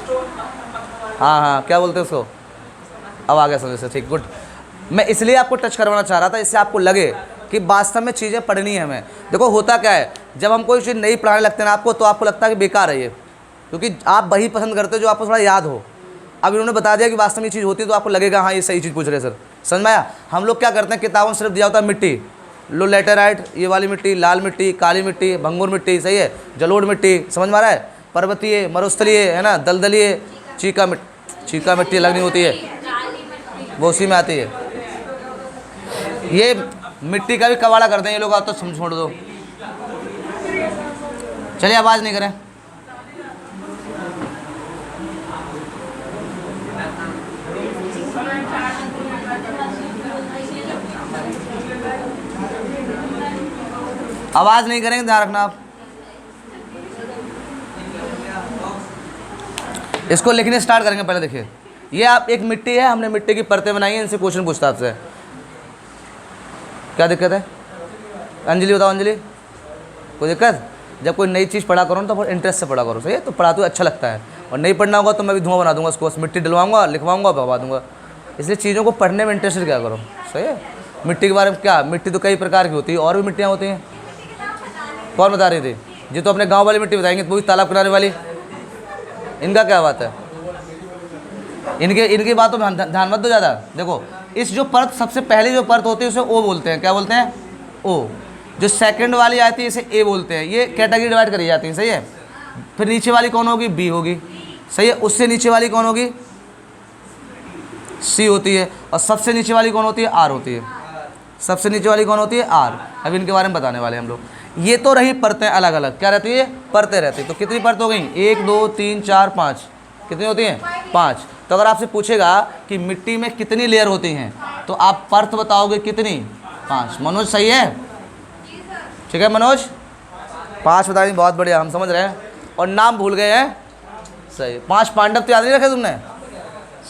हाँ हाँ, क्या बोलते हैं उसको, अब आ गया समझ से, ठीक, गुड। मैं इसलिए आपको टच करवाना चाह रहा था, इससे आपको लगे कि वास्तव में चीज़ें पढ़नी है हमें। देखो होता क्या है, जब हम कोई चीज़ नहीं पढ़ाने लगते हैं आपको, तो आपको लगता है कि बेकार है ये, क्योंकि आप वही पसंद करते हो जो आपको थोड़ा याद हो। अब इन्होंने बता दिया कि वास्तव में ये चीज़ होती है, तो आपको लगेगा हाँ ये सही चीज़ पूछ रहे सर। समझ में आया? हम लोग क्या करते हैं, किताबों में सिर्फ दिया होता है मिट्टी, लो लेटेराइट, ये वाली मिट्टी, लाल मिट्टी, काली मिट्टी, भंगुर मिट्टी, सही है, जलोढ़ मिट्टी, समझ में आ रहा है, पर्वतीय, मरुस्थलीय, है ना, दलदलीय, चीका मिट्टी अलग नहीं होती है, वो उसी में आती है। ये मिट्टी का भी कबाड़ा करते हैं ये लोग, आप तो छोड़ दो। चलिए आवाज़ नहीं करें। आवाज़ नहीं करेंगे, ध्यान रखना आप। इसको लिखने स्टार्ट करेंगे। पहले देखिए, ये आप एक मिट्टी है, हमने मिट्टी की परतें बनाई हैं, इनसे क्वेश्चन पूछता आपसे, क्या दिक्कत है? अंजलि बताओ, अंजलि कोई दिक्कत? जब कोई नई चीज़ पढ़ा करो ना तो बहुत इंटरेस्ट से पढ़ा करो, सही है, तो पढ़ाते हुए अच्छा लगता है। और नहीं पढ़ना होगा तो मैं भी धुआं बना दूंगा उसको, बस मिट्टी डलवाऊंगा, लिखवाऊंगा, भगवा दूंगा। इसलिए चीज़ों को पढ़ने में इंटरेस्ट क्या करो, सही है। मिट्टी के बारे में क्या, मिट्टी तो कई प्रकार की होती है, और भी मिट्टियाँ होती हैं। कौन बता रही थी? जी, तो अपने गाँव वाली मिट्टी बताएंगे, तो वो भी तालाब किनारे वाली, इनका क्या बात है? इनकी बातों में ध्यान मत दो ज़्यादा। देखो, इस जो परत, सबसे पहली जो परत होती है उसे ओ बोलते हैं, क्या बोलते हैं? ओ। जो सेकंड वाली आती है इसे ए बोलते हैं। ये कैटेगरी डिवाइड करी जाती है, सही है। फिर नीचे वाली कौन होगी? बी होगी, सही है। उससे नीचे वाली कौन होगी? सी होती है। और सबसे नीचे वाली कौन होती है? आर होती है। सबसे नीचे वाली कौन होती है? आर। अब इनके बारे में बताने वाले हम लोग। ये तो रही परतें अलग अलग, क्या रहती है? परतें रहती है। तो कितनी परत हो गई? 1 2 3 4 5, कितनी होती हैं? 5। तो अगर आपसे पूछेगा कि मिट्टी में कितनी लेयर होती हैं, तो आप परत बताओगे कितनी? 5। मनोज सही है? ठीक है मनोज, 5 बता दें, बहुत बढ़िया, हम समझ रहे हैं। और नाम भूल गए हैं, सही। 5 पांडव तो याद नहीं रखे तुमने?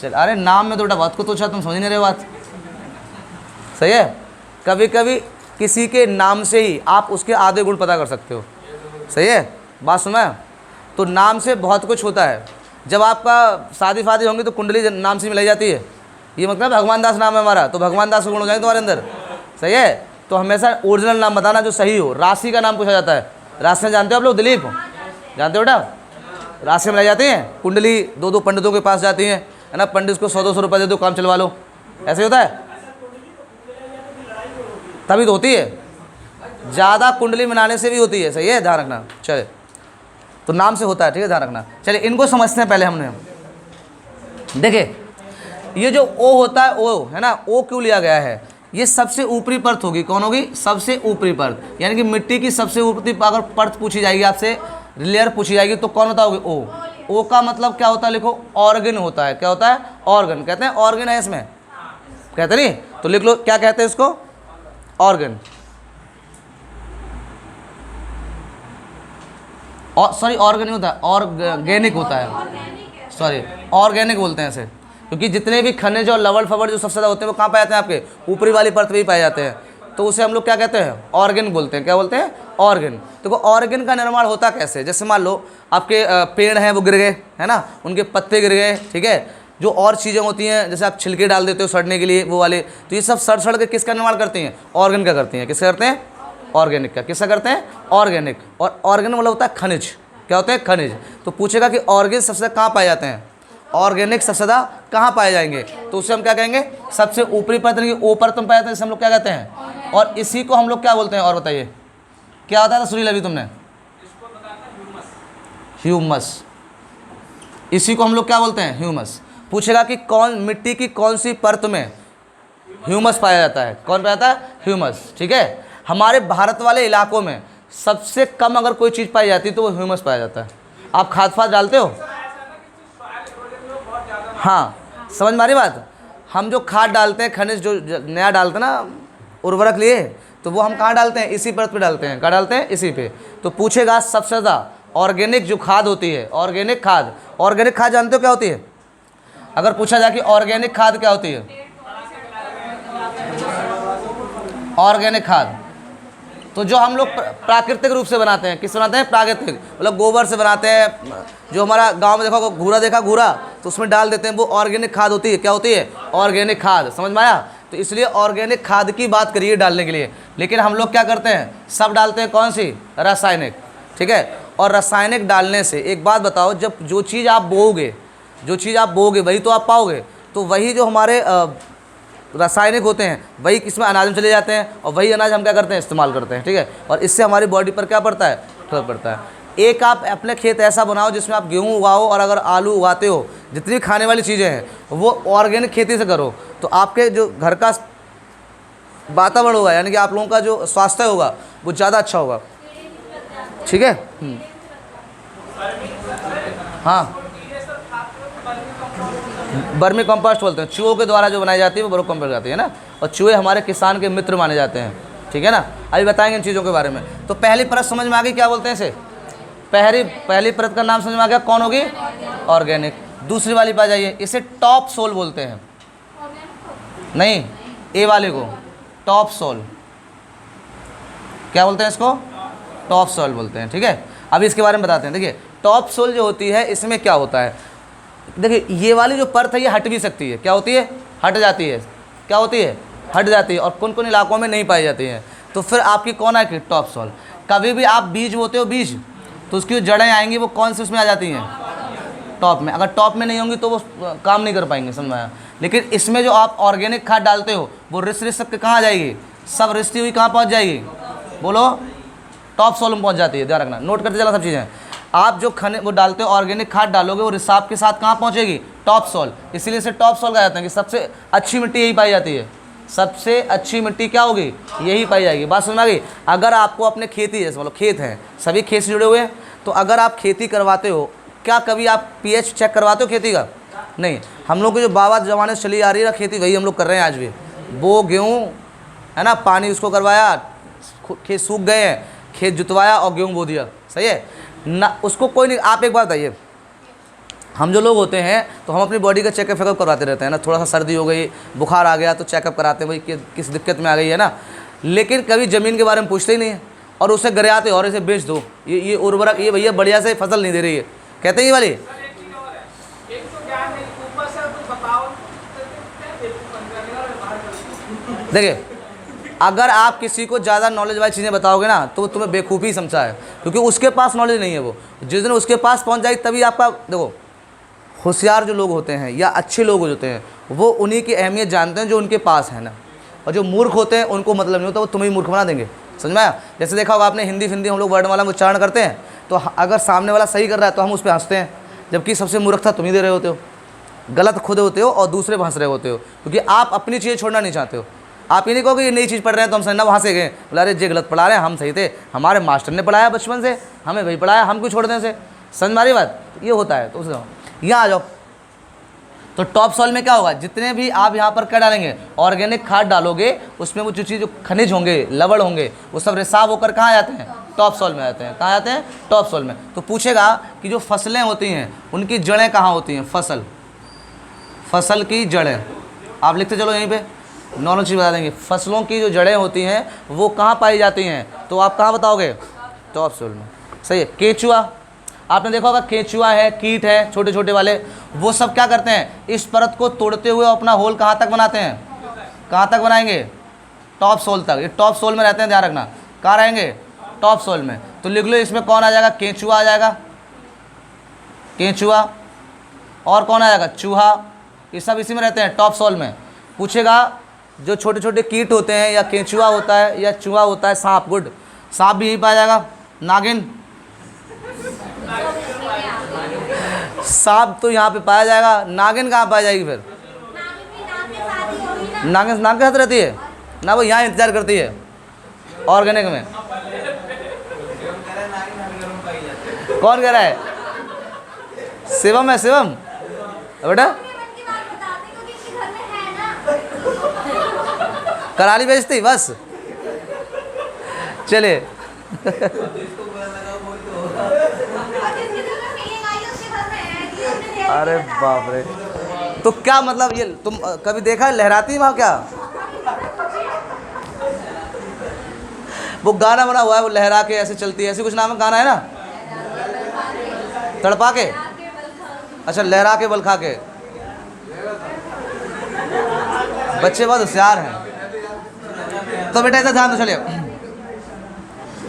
चल, अरे नाम में तो बेटा बहुत कुछ पूछा, तुम समझ नहीं रहे बात, सही है। कभी कभी किसी के नाम से ही आप उसके आधे गुण पता कर सकते हो, सही है। बात सुना? तो नाम से बहुत कुछ होता है। जब आपका शादी फादी होंगी तो कुंडली नाम से मिलाई जाती है। ये मतलब भगवान दास नाम है हमारा, तो भगवान दास के गुण हो जाएंगे तुम्हारे अंदर, सही है। तो हमेशा ओरिजिनल नाम बताना जो सही हो। राशि का नाम पूछा जाता है। राशि जानते हो आप लोग? दिलीप जानते हो बेटा? राशि मिलाई जाती हैं, कुंडली 2 पंडितों के पास जाती हैं, है ना, पंडित को 100-200 रुपये दे दो, काम चलवा लो, ऐसे होता है। तभी तो होती है, ज़्यादा कुंडली बनाने से भी होती है, सही है, ध्यान रखना। चले, तो नाम से होता है, ठीक है, ध्यान रखना। चलिए इनको समझते हैं पहले। हमने देखिए, ये जो ओ होता है, ओ है ना, ओ क्यों लिया गया है? ये सबसे ऊपरी परत होगी। कौन होगी? सबसे ऊपरी परत, यानी कि मिट्टी की सबसे ऊपरी अगर परत पूछी जाएगी आपसे, लेयर पूछी जाएगी, तो कौन बताओगे? ओ। ओ का मतलब क्या होता है? लिखो, ऑर्गन होता है। क्या होता है? ऑर्गन। कहते हैं ऑर्गन है इसमें, कहते नहीं? तो लिख लो, क्या कहते हैं इसको? ऑर्गन। सॉरी, ऑर्गेनिक होता है, ऑर्गेनिक होता है, सॉरी, ऑर्गेनिक बोलते हैं इसे, क्योंकि जितने भी खनिज और लवण फवड़ जो सबसे ज़्यादा होते हैं वो कहाँ पाए जाते हैं? आपके ऊपरी वाली परत में ही पाए जाते हैं। तो उसे हम लोग क्या कहते हैं? ऑर्गन बोलते हैं। क्या बोलते हैं? ऑर्गन। देखो, ऑर्गन का निर्माण होता कैसे? जैसे मान लो आपके पेड़ हैं, वो गिर गए, है ना, उनके पत्ते गिर गए, ठीक है, जो और चीज़ें होती हैं, जैसे आप छिलके डाल देते हो सड़ने के लिए, वो वाले, तो ये सब सड़ के किसका निर्माण करती हैं? ऑर्गन का करती हैं। किसका करते हैं? ऑर्गेनिक का। किसका करते हैं? ऑर्गेनिक। और ऑर्गेन मतलब होता है खनिज। क्या होते हैं? खनिज। तो पूछेगा कि ऑर्गेन सबसे ज़्यादा कहाँ पाए जाते हैं? ऑर्गेनिक सबसे ज़्यादा कहाँ पाए जाएंगे? तो उससे हम क्या कहेंगे? सबसे ऊपरी परत, ओ परत में पाए जाते हैं, इसे हम लोग क्या कहते हैं? और इसी को हम लोग क्या बोलते हैं? और बताइए क्या आता था? सुनील अभी तुमने? ह्यूमस। इसी को हम लोग क्या बोलते हैं? ह्यूमस। पूछेगा कि कौन, मिट्टी की कौन सी परत में ह्यूमस पाया जाता है? कौन पाया जाता है? ह्यूमस, ठीक है। हमारे भारत वाले इलाकों में सबसे कम अगर कोई चीज़ पाई जाती है तो वो ह्यूमस पाया जाता है। आप खाद फाद डालते हो? हाँ, समझ में आ रही बात? हम जो खाद डालते हैं, खनिज जो नया डालते हैं ना, उर्वरक लिए, तो वो हम कहाँ डालते हैं? इसी परत पे डालते हैं। कहाँ डालते हैं? इसी पे। तो पूछेगा सबसे ज़्यादा ऑर्गेनिक जो खाद होती है, ऑर्गेनिक खाद। ऑर्गेनिक खाद जानते हो क्या होती है? अगर पूछा जाए कि ऑर्गेनिक खाद क्या होती है? ऑर्गेनिक खाद तो जो हम लोग प्राकृतिक रूप से बनाते हैं, किस बनाते हैं? प्राकृतिक, मतलब गोबर से बनाते हैं। जो हमारा गांव में देखो घूरा, देखा घूरा, तो उसमें डाल देते हैं, वो ऑर्गेनिक खाद होती है। क्या होती है? ऑर्गेनिक खाद। समझ में आया? तो इसलिए ऑर्गेनिक खाद की बात करिए डालने के लिए। लेकिन हम लोग क्या करते हैं? सब डालते हैं कौन सी? रासायनिक। ठीक है। और रासायनिक डालने से एक बात बताओ, जब जो चीज़ आप बोओगे, जो चीज़ आप बोओगे वही तो आप पाओगे। तो वही जो हमारे रासायनिक होते हैं वही किसमें? अनाज में चले जाते हैं, और वही अनाज हम क्या करते हैं? इस्तेमाल करते हैं। ठीक है। और इससे हमारी बॉडी पर क्या पड़ता है? फर्क पड़ता है। एक आप अपने खेत ऐसा बनाओ जिसमें आप गेहूँ उगाओ, और अगर आलू उगाते हो, जितनी खाने वाली चीज़ें हैं वो ऑर्गेनिक खेती से करो, तो आपके जो घर का वातावरण होगा, यानी कि आप लोगों का जो स्वास्थ्य होगा वो ज़्यादा अच्छा होगा। ठीक है। हाँ, वर्मी कंपोस्ट बोलते हैं। चूहों के द्वारा जो बनाई जाती है वो वर्मी कंपोस्ट जाती है ना। और चूहे हमारे किसान के मित्र माने जाते हैं। ठीक है ना। अभी बताएंगे इन चीज़ों के बारे में। तो पहली परत समझ में आ गई, क्या बोलते हैं इसे? पहली परत का नाम समझ में आ गया, कौन होगी? ऑर्गेनिक। दूसरी वाली पे आ जाइए, इसे टॉप सोल बोलते हैं। नहीं, ए वाले को टॉप सोल। क्या बोलते हैं इसको? टॉप सोल बोलते हैं। ठीक है। अभी इसके बारे में बताते हैं। देखिए, टॉप सोल जो होती है, इसमें क्या होता है? देखिए, ये वाली जो परत है ये हट भी सकती है। क्या होती है? हट जाती है। क्या होती है? हट जाती है। और कौन कौन इलाकों में नहीं पाई जाती है। तो फिर आपकी कौन है कि टॉप सोल। कभी भी आप बीज बोते हो, बीज, तो उसकी जो जड़ें आएंगी वो कौन से उसमें आ जाती हैं? टॉप में। अगर टॉप में नहीं होंगी तो वो काम नहीं कर पाएंगे। समझ में आया? लेकिन इसमें जो आप ऑर्गेनिक खाद डालते हो वो रिस रिस सबके कहाँ जाएगी? सब रिश्ती हुई कहाँ पहुँच जाएगी? बोलो, टॉप सोल में पहुँच जाती है। ध्यान रखना, नोट करते चला सब चीज़ें। आप जो खाने वो डालते हो, ऑर्गेनिक खाद डालोगे, वो रिसाव के साथ कहाँ पहुँचेगी? Top soil. इसीलिए इसे टॉप सोल कहा जाता है कि सबसे अच्छी मिट्टी यही पाई जाती है। सबसे अच्छी मिट्टी क्या होगी? यही पाई जाएगी। बात समझ में आ गई? अगर आपको अपने खेती, जैसे मतलब खेत हैं, सभी खेत से जुड़े हुए हैं, तो अगर आप खेती करवाते हो, क्या कभी आप पीएच चेक करवाते हो खेती का? नहीं। हम लोग की जो बाबा ज़माने से चली आ रही है खेती, वही हम लोग कर रहे हैं आज भी। वो गेहूँ है ना, पानी उसको करवाया, खेत सूख गए हैं, खेत जुतवाया और गेहूँ बो दिया। सही है ना? उसको कोई नहीं। आप एक बात बताइए, हम जो लोग होते हैं तो हम अपनी बॉडी का चेकअप वेकअप करवाते रहते हैं ना। थोड़ा सा सर्दी हो गई, बुखार आ गया तो चेकअप कराते हैं, भाई किस दिक्कत में आ गई है ना। लेकिन कभी ज़मीन के बारे में पूछते ही नहीं है, और उसे गरियाते और इसे बेच दो, ये उर्वरक, ये भैया बढ़िया से फसल नहीं दे रही है, कहते हैं ये वाली। देखिए, अगर आप किसी को ज़्यादा नॉलेज वाली चीज़ें बताओगे ना तो तुम्हें बेवकूफ़ी समझा है, क्योंकि उसके पास नॉलेज नहीं है। वो जिस दिन उसके पास पहुंच जाएगी तभी आपका, देखो, होशियार जो लोग होते हैं या अच्छे लोग होते हैं वो उन्हीं की अहमियत जानते हैं जो उनके पास है ना। और जो मूर्ख होते हैं उनको मतलब नहीं होता, वो तुम्हें मूर्ख बना देंगे। समझ में आया? जैसे देखा होगा आपने, हिंदी हम लोग वर्णमाला में उच्चारण करते हैं, तो अगर सामने वाला सही कर रहा है तो हम उस पर हंसते हैं, जबकि सबसे मूर्ख था तुम ही दे रहे होते हो, गलत खुद होते हो और दूसरे हंस रहे होते हो, क्योंकि आप अपनी चीज़ें छोड़ना नहीं चाहते हो। आप ये नहीं कहोगे ये नई चीज़ पढ़ रहे हैं तो हम समझना वहाँ से गए, बोला अरे जे गलत पढ़ा रहे हैं, हम सही थे, हमारे मास्टर ने पढ़ाया बचपन से, हमें वही पढ़ाया, हम क्यों छोड़ दें से। समझ मारी बात? ये होता है। तो उस यहाँ आ जाओ। तो टॉप सॉइल में क्या होगा? जितने भी आप यहाँ पर क्या डालेंगे? ऑर्गेनिक खाद डालोगे, उसमें वो जो चीज़, जो खनिज होंगे, लवण होंगे, वो सब रिसाव होकर कहाँ जाते हैं? टॉप सॉइल में आते हैं। कहाँ आते हैं? टॉप सॉइल में। तो पूछेगा कि जो फसलें होती हैं उनकी जड़ें कहाँ होती हैं? फसल की जड़ें आप लिखते चलो यहीं पे, नॉर्मल चीज़ बता देंगे। फसलों की जो जड़ें होती हैं वो कहाँ पाई जाती हैं? तो आप कहाँ बताओगे? टॉप सॉइल में। सही है। केंचुआ, आपने देखा होगा, केंचुआ है, कीट है, छोटे छोटे वाले, वो सब क्या करते हैं? इस परत को तोड़ते हुए अपना होल कहाँ तक बनाते हैं? कहाँ तक बनाएंगे? टॉप सोल तक। ये टॉप सोल में रहते हैं, ध्यान रखना। कहाँ रहेंगे? टॉप सोल में। तो लिख लो, इसमें कौन आ जाएगा? केंचुआ आ जाएगा, केंचुआ। और कौन आ जाएगा? चूहा। ये सब इसी में रहते हैं, टॉप सोल में। पूछेगा जो छोटे छोटे कीट होते हैं, या केंचुआ होता है या चूहा होता है, सांप, गुड, सांप भी यहीं पाया जाएगा। नागिन, सांप तो यहाँ पे पाया जाएगा, नागिन कहाँ पाई जाएगी फिर? नागिन नाग के साथ रहती है ना, वो यहाँ इंतजार करती है ऑर्गेनिक में। कौन कह रहा है? शिवम है, शिवम बेटा। कराली बेचती बस, चले। अरे बाप रे, तो क्या मतलब, ये तुम कभी देखा है लहराती वहाँ क्या? वो गाना बना हुआ है, वो लहरा के ऐसे चलती है, ऐसे कुछ नाम है, गाना है ना, तड़पा के, अच्छा लहरा के बल खा के। बच्चे बहुत होशियार हैं। तो बेटा इधर ध्यान दो, चलिए।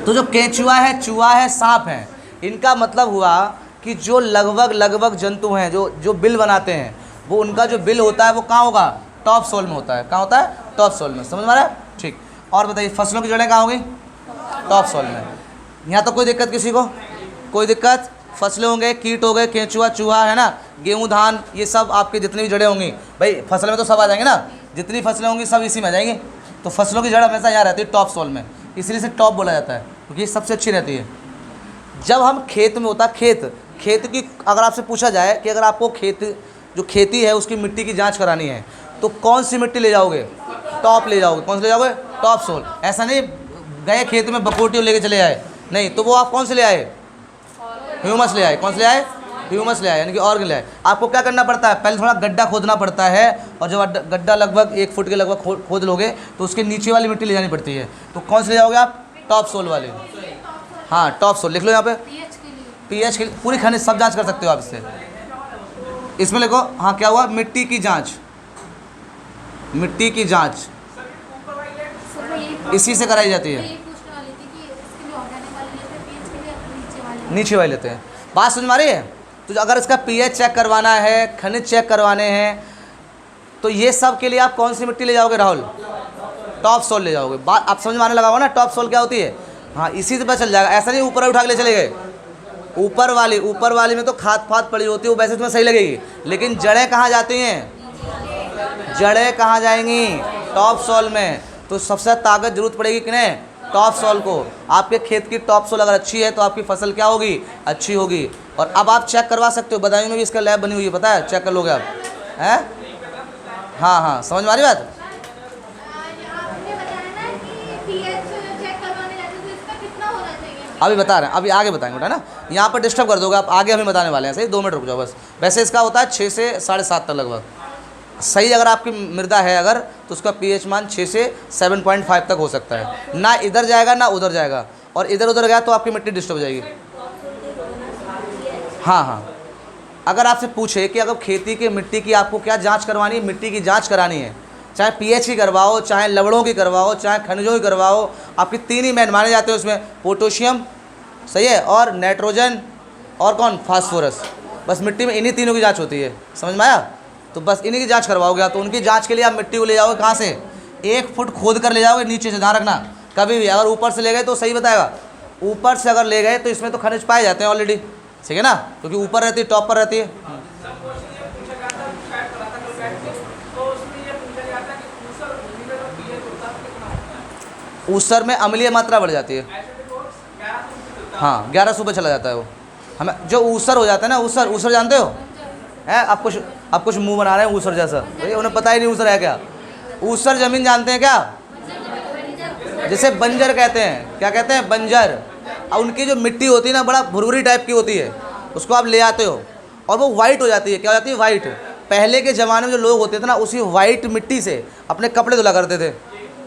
तो जो केंचुआ है, चूहा है, सांप है, इनका मतलब हुआ कि जो लगभग जंतु हैं जो बिल बनाते हैं, वो उनका जो बिल होता है वो कहाँ होगा, टॉप सोल में होता है। कहाँ होता है, टॉप सोल में। समझ में आ रहा है, ठीक। और बताइए फसलों की जड़ें कहाँ होगी, टॉप सोल में। यहाँ तो कोई दिक्कत किसी को, कोई दिक्कत। फसलें होंगे, कीट हो गए, केंचुआ, चूहा है ना, गेहूँ, धान, ये सब आपकी जितनी भी जड़ें होंगी, भाई फसल में तो सब आ जाएंगे ना, जितनी फसलें होंगी सब इसी में आ जाएंगी। तो फसलों की जड़ हमेशा यहाँ रहती है टॉप सोल में, इसलिए इसे टॉप बोला जाता है, क्योंकि ये सबसे अच्छी रहती है। जब हम खेत में होता, खेत की अगर आपसे पूछा जाए कि अगर आपको जो खेती है उसकी मिट्टी की जांच करानी है, तो कौन सी मिट्टी ले जाओगे, टॉप ले जाओगे। कौन सी ले जाओगे, टॉप सोल। ऐसा नहीं गए खेत में बकोटी लेके चले आए, नहीं, तो वो आप कौन से ले आए, ह्यूमस ले आए। कौन से ले आए, ह्यूमस ले आए, यानी कि ऑर्गन ले आए। आपको क्या करना पड़ता है, पहले थोड़ा गड्ढा खोदना पड़ता है, और जब गड्ढा लगभग 1 फुट के लगभग खोद लोगे तो उसके नीचे वाली मिट्टी ले जानी पड़ती है। तो कौन से ले जाओगे आप, टॉप सोल वाले। हाँ, टॉप सोल लिख लो यहाँ पे, पीएच के लिए पूरी खनिज सब जांच कर सकते हो आप इससे। इसमें लिखो, हाँ क्या हुआ, मिट्टी की जांच, मिट्टी की जांच इसी से कराई जाती है, नीचे वाले लेते हैं। बात समझ में आ रही है। तो अगर इसका पीएच चेक करवाना है, खनिज चेक करवाने हैं, तो ये सब के लिए आप कौन सी मिट्टी ले जाओगे राहुल, टॉप सोल ले जाओगे। बात आप समझ में आने लगा होगा ना, टॉप सोल क्या होती है। हाँ, इसी से पता चल जाएगा। ऐसा नहीं ऊपर उठा के ले चले गए, ऊपर वाली में तो खाद पड़ी होती है, वो वैसे तुम्हें सही लगेगी, लेकिन जड़ें कहाँ जाती हैं, जड़ें कहाँ जाएंगी, टॉप सोल में। तो सबसे ताकत जरूरत पड़ेगी किन्हें, टॉप सोल को। आपके खेत की टॉप सोल अगर अच्छी है तो आपकी फसल क्या होगी, अच्छी होगी। और अब आप चेक करवा सकते हो, बदायूं में भी इसका लैब बनी हुई है, पता है, चेक कर लोगे आप, हैं। हाँ हाँ, समझ में आ रही बात। अभी बता रहे हैं, अभी आगे बताएंगे बेटा ना, यहाँ पर डिस्टर्ब कर दोगे आप, आगे हमें बताने वाले हैं, सही 2 मिनट रुक जाओ बस। वैसे इसका होता है 6 से 7.5 तक लगभग सही। अगर आपकी मृदा है अगर, तो उसका पीएच मान 6 से 7.5 तक हो सकता है, ना इधर जाएगा ना उधर जाएगा, और इधर उधर गया तो आपकी मिट्टी डिस्टर्ब हो जाएगी। हाँ हाँ, अगर आपसे पूछे कि अगर खेती की मिट्टी की आपको क्या जांच करवानी है, मिट्टी की जांच करानी है, चाहे पीएच की करवाओ, चाहे लवड़ों की करवाओ, चाहे खनिजों की करवाओ, आपकी 3 ही मेन माने जाते हैं उसमें, पोटेशियम, सही है, और नाइट्रोजन, और कौन, फास्फोरस। बस मिट्टी में इन्हीं तीनों की जांच होती है, समझ में आया। तो बस इन्हीं की जांच करवाओगे आप। तो उनकी जांच के लिए आप मिट्टी को ले जाओगे कहाँ से, 1 फुट खोद कर ले जाओगे नीचे से, ध्यान रखना कभी भी। अगर ऊपर से ले गए तो सही बताएगा, ऊपर से अगर ले गए तो इसमें तो खनिज पाए जाते हैं ऑलरेडी, ठीक है ना, क्योंकि ऊपर रहती है, टॉप पर रहती है। ऊसर में अम्लीय मात्रा बढ़ जाती है, हाँ 1100 पे चला जाता है वो। हमें जो ऊसर हो जाता है ना, ऊसर जानते हो, है आप कुछ मुंह बना रहे हैं ऊसर जैसा, भाई उन्हें पता ही नहीं ऊसर है क्या। ऊसर जमीन जानते हैं क्या, जिसे बंजर कहते हैं, क्या कहते हैं, बंजर। और उनकी जो मिट्टी होती है ना, बड़ा भुरभुरी टाइप की होती है, उसको आप ले आते हो और वो वाइट हो जाती है। क्या हो जाती है, वाइट। पहले के ज़माने में जो लोग होते थे ना, उसी वाइट मिट्टी से अपने कपड़े धुला करते थे।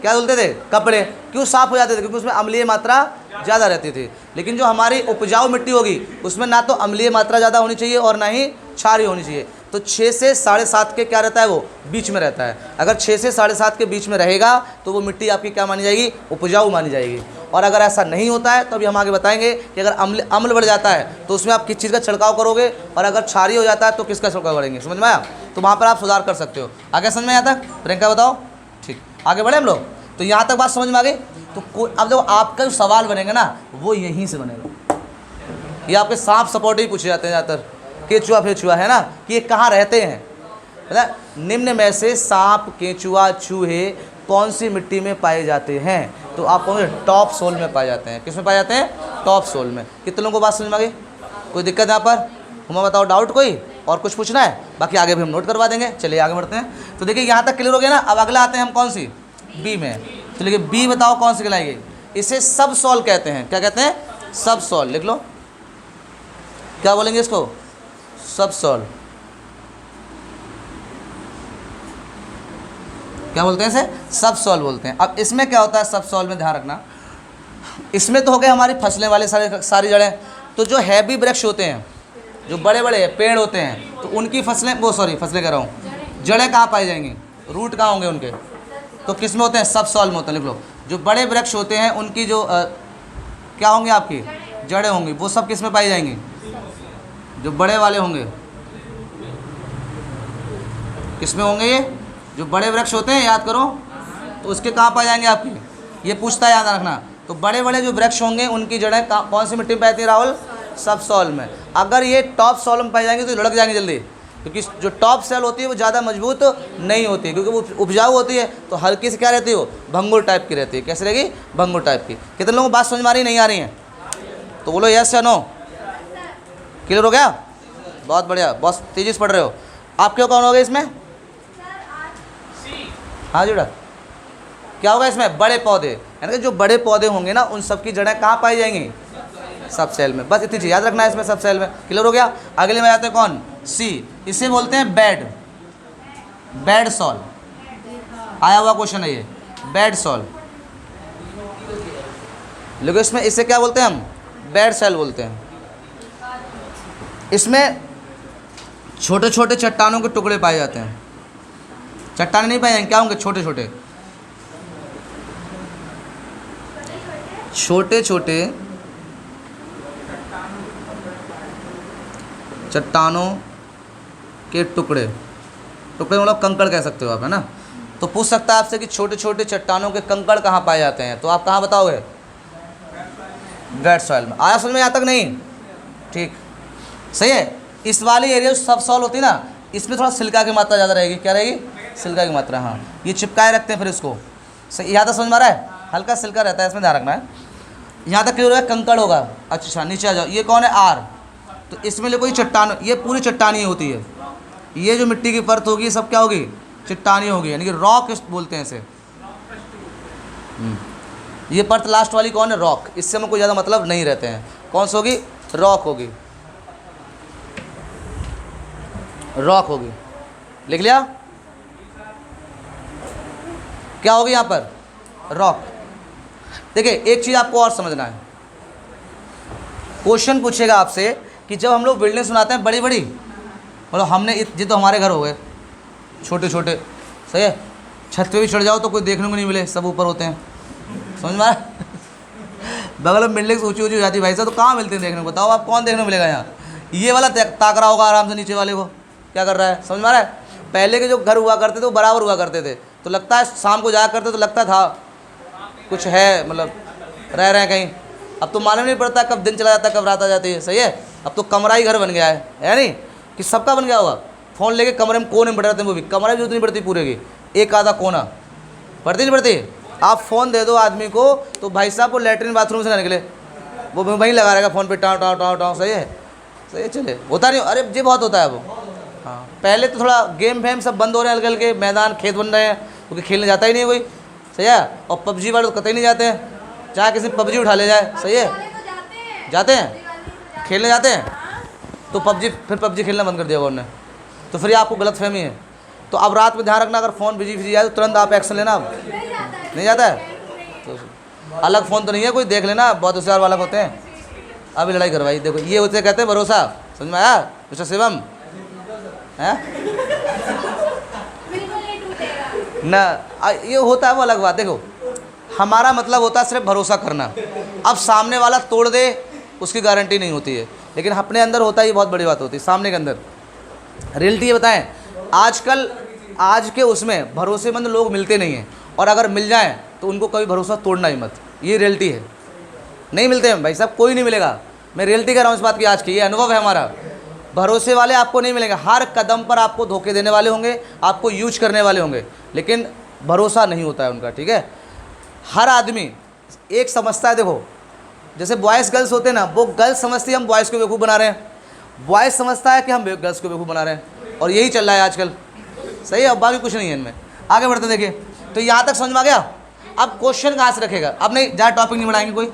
क्या धुलते थे, कपड़े। क्यों साफ़ हो जाते थे, क्योंकि उसमें अम्लीय मात्रा ज़्यादा रहती थी। लेकिन जो हमारी उपजाऊ मिट्टी होगी, उसमें ना तो अम्लीय मात्रा ज़्यादा होनी चाहिए और ना ही क्षारीय होनी चाहिए। तो 6 से 7.5 के क्या रहता है, वो बीच में रहता है। अगर 6 से 7.5 के बीच में रहेगा तो वो मिट्टी आपकी क्या मानी जाएगी, उपजाऊ मानी जाएगी। और अगर ऐसा नहीं होता है तो अभी हम आगे बताएंगे कि अगर अम्ल बढ़ जाता है तो उसमें आप किस चीज़ का छिड़काव करोगे, और अगर क्षारीय हो जाता है तो किसका छिड़काव करेंगे। समझ में आया। तो वहाँ पर आप सुधार कर सकते हो। आगे समझ में आया तक, प्रियंका बताओ। ठीक, आगे बढ़े हम लोग। तो यहाँ तक बात समझ में आ गई। तो अब जो आपका जो सवाल बनेगा ना, वो यहीं से बनेगा। ये आपके सांप सपोर्ट ही पूछे जाते हैं ज़्यादातर, केंचुआ फेचुआ, है ना, कि ये कहाँ रहते हैं। मतलब निम्न में से सांप, केंचुआ, चूहे कौन सी मिट्टी में पाए जाते हैं। तो आप कहोगे टॉप सोल में पाए जाते हैं। किस में पाए जाते हैं, टॉप सोल में। कितने लोगों को बात समझ में आ गई, कोई दिक्कत यहाँ पर, हमें बताओ डाउट कोई और कुछ पूछना है, बाकी आगे भी हम नोट करवा देंगे। चलिए आगे बढ़ते हैं। तो देखिए यहाँ तक क्लियर हो गया ना। अब अगला आते हैं हम कौन सी, बी में। तो देखिए बी बताओ कौन सी कहलाएगी। इसे सब सॉल कहते हैं। क्या कहते हैं, सब सॉल। लिख लो, क्या बोलेंगे इसको, सब सॉल। क्या बोलते हैं इसे, सब सॉल बोलते हैं। अब इसमें क्या होता है सब सॉल में, ध्यान रखना, इसमें तो हो गए हमारी फसलें वाले सारी जड़ें। तो जो हैवी वृक्ष होते हैं, जो बड़े बड़े पेड़ होते हैं, तो उनकी फसलें, वो सॉरी फसलें कह रहा हूँ, जड़ें कहाँ पाई जाएंगी, रूट कहाँ होंगे उनके, तो किस में होते हैं, सब सॉइल में होते हैं। लिख लो, जो बड़े वृक्ष होते हैं उनकी जो क्या होंगे, आपकी जड़ें होंगी, वो सब किस में पाई जाएंगी, जो बड़े वाले होंगे किस में होंगे, ये जो बड़े वृक्ष होते हैं, याद करो, तो उसके कहाँ पाए जाएंगे आपकी, ये पूछता है, याद रखना। तो बड़े बड़े जो वृक्ष होंगे उनकी जड़ें कौन सी मिट्टी में पाई जाती है राहुल, सब सॉइल में। अगर ये टॉप सॉइल में पाई जाएंगी तो लुढ़क जाएंगी जल्दी, क्योंकि जो टॉप सेल होती है वो ज़्यादा मजबूत नहीं होती है, क्योंकि वो उपजाऊ होती है, तो हल्की से क्या रहती है, वो भंगुर टाइप की रहती है। कैसे रहेगी, भंगुर टाइप की। कितने लोगों को बात समझ में आ रही नहीं आ रही है, तो बोलो यस या नो। क्लियर हो गया, बहुत बढ़िया, बहुत तेज़ी से पढ़ रहे हो। आप क्यों कौन हो गए इसमें, हाँ जुड़ा, क्या होगा इसमें, बड़े पौधे, यानी कि जो बड़े पौधे होंगे ना उन सब की जड़ें कहाँ पाई जाएंगी, सब सेल में। बस इतनी चीज़ याद रखना है इसमें, सब सेल में। क्लियर हो गया। अगले में आते हैं कौन, सी, इसे बोलते हैं बेड, बेड सॉल, आया हुआ क्वेश्चन है ये, बेड सॉल। लेकिन इसमें इसे क्या बोलते हैं हम, बेड सेल बोलते हैं। इसमें छोटे छोटे चट्टानों के टुकड़े पाए जाते हैं, चट्टाने नहीं पाए जाएंगे, क्या होंगे, छोटे छोटे छोटे छोटे चट्टानों के टुकड़े, टुकड़े मतलब कंकड़ कह सकते हो आप, है ना। तो पूछ सकता है आपसे कि छोटे छोटे चट्टानों के कंकड़ कहाँ पाए जाते हैं, तो आप कहाँ बताओगे, बेड सॉइल में। आया समझ में, यहाँ तक नहीं, ठीक, सही है। इस वाली एरिया सब सॉइल होती है ना, इसमें थोड़ा सिल्का की मात्रा ज़्यादा रहेगी, क्या रहेगी, सिल्का की मात्रा, हाँ। ये चिपकाए रखते हैं फिर इसको, सही, यहाँ तक समझ में आ रहा है, हल्का सिल्का रहता है, इसमें ध्यान रखना है। यहाँ तक क्लियर होगा, कंकड़ होगा। अच्छा नीचे आ जाओ, ये कौन है, आर, तो इसमें ले कोई चट्टान, ये पूरी चट्टानी होती है, ये जो मिट्टी की परत होगी सब क्या होगी, चट्टानी होगी, यानी कि रॉक बोलते हैं इसे। ये परत लास्ट वाली कौन है, रॉक, इससे हमें कोई ज़्यादा मतलब नहीं रहते हैं। कौन सी होगी, रॉक होगी, रॉक होगी, लिख लिया, क्या होगी यहाँ पर, रॉक। देखिए एक चीज़ आपको और समझना है, क्वेश्चन पूछेगा आपसे कि जब हम लोग बिल्डिंग बनाते हैं बड़ी बड़ी, मतलब हमने ये तो हमारे घर हो गए छोटे छोटे, सही है, छत पे भी चढ़ जाओ तो कोई देखने को नहीं मिले, सब ऊपर होते हैं, समझ में आया। बगल में बिल्डिंग ऊँची ऊँची हो जाती है भाई साहब, तो कहाँ मिलते हैं देखने को, बताओ आप, कौन देखने को मिलेगा यहाँ। ये वाला ताक रहा होगा आराम से नीचे वाले को, क्या कर रहा है, समझ में आ रहा है। पहले के जो घर हुआ करते थे वो बराबर हुआ करते थे, तो लगता है शाम को जाया करते तो लगता था कुछ है, मतलब रह रहे हैं कहीं। अब तो मालूम नहीं पड़ता कब दिन चला जाता है, कब रात आ जाती है, सही है। अब तो कमरा ही घर बन गया है नहीं कि सबका बन गया होगा। फ़ोन लेके कमरे में कोने में बैठ जाते हैं, वो भी कमरा भी जरूरत नहीं पड़ती पूरे की, एक आधा कोना पड़ती नहीं पड़ती। आप फ़ोन दे दो आदमी को तो भाई साहब वो लेटरिन बाथरूम से ना निकले, वो वहीं लगा रहेगा फ़ोन पे, टाँव टाँव टाँव टाँव, सही है, सही है, चले, होता नहीं, अरे जी बहुत होता है वो। हाँ पहले तो थोड़ा गेम फैम सब बंद हो रहे हैं, हल्के हल्के मैदान खेत बन रहे हैं, क्योंकि खेलने जाता ही नहीं कोई, सही है। और पबजी वाले तो कतई नहीं जाते हैं, चाहे किसी पबजी उठा ले जाए, सही है, जाते हैं खेलने जाते हैं, तो पबजी फिर पबजी खेलना बंद कर दिया उन्होंने, तो फिर आपको गलत फहमी है। तो अब रात में ध्यान रखना, अगर फ़ोन बिजी जाए तो तुरंत आप एक्शन लेना। अब नहीं जाता है तो अलग फ़ोन तो नहीं है कोई, देख लेना, बहुत होशियार वाला होते हैं। अभी लड़ाई करवाई, देखो ये होते कहते हैं भरोसा, समझ में आया मिस्टर शिवम, है ना। ये होता है वो अलग बात। देखो हमारा मतलब होता है सिर्फ भरोसा करना, अब सामने वाला तोड़ दे उसकी गारंटी नहीं होती है, लेकिन अपने अंदर होता है, ये बहुत बड़ी बात होती है, सामने के अंदर रियलिटी। ये बताएं, आजकल आज के उसमें भरोसेमंद लोग मिलते नहीं हैं, और अगर मिल जाएं तो उनको कभी भरोसा तोड़ना ही मत, ये रियलिटी है। नहीं मिलते हैं भाई साहब, कोई नहीं मिलेगा, मैं रियलिटी कह रहा हूँ इस बात की, आज की ये अनुभव है हमारा। भरोसे वाले आपको नहीं मिलेंगे, हर कदम पर आपको धोखे देने वाले होंगे, आपको यूज करने वाले होंगे, लेकिन भरोसा नहीं होता है उनका, ठीक है। हर आदमी एक समझता है, देखो जैसे बॉयज़ गर्ल्स होते हैं ना, वो गर्ल्स समझती है हम बॉयज़ को बेवकूफ़ बना रहे हैं, बॉयज़ समझता है कि हम गर्ल्स को बेवकूफ़ बना रहे हैं, और यही चल रहा है आजकल, सही है। अब बाकी कुछ नहीं है इनमें, आगे बढ़ते देखिए। तो यहाँ तक समझ में आ गया। अब क्वेश्चन कहाँ से रखेगा, अब नहीं ज़्यादा टॉपिक नहीं बढ़ाएंगे कोई,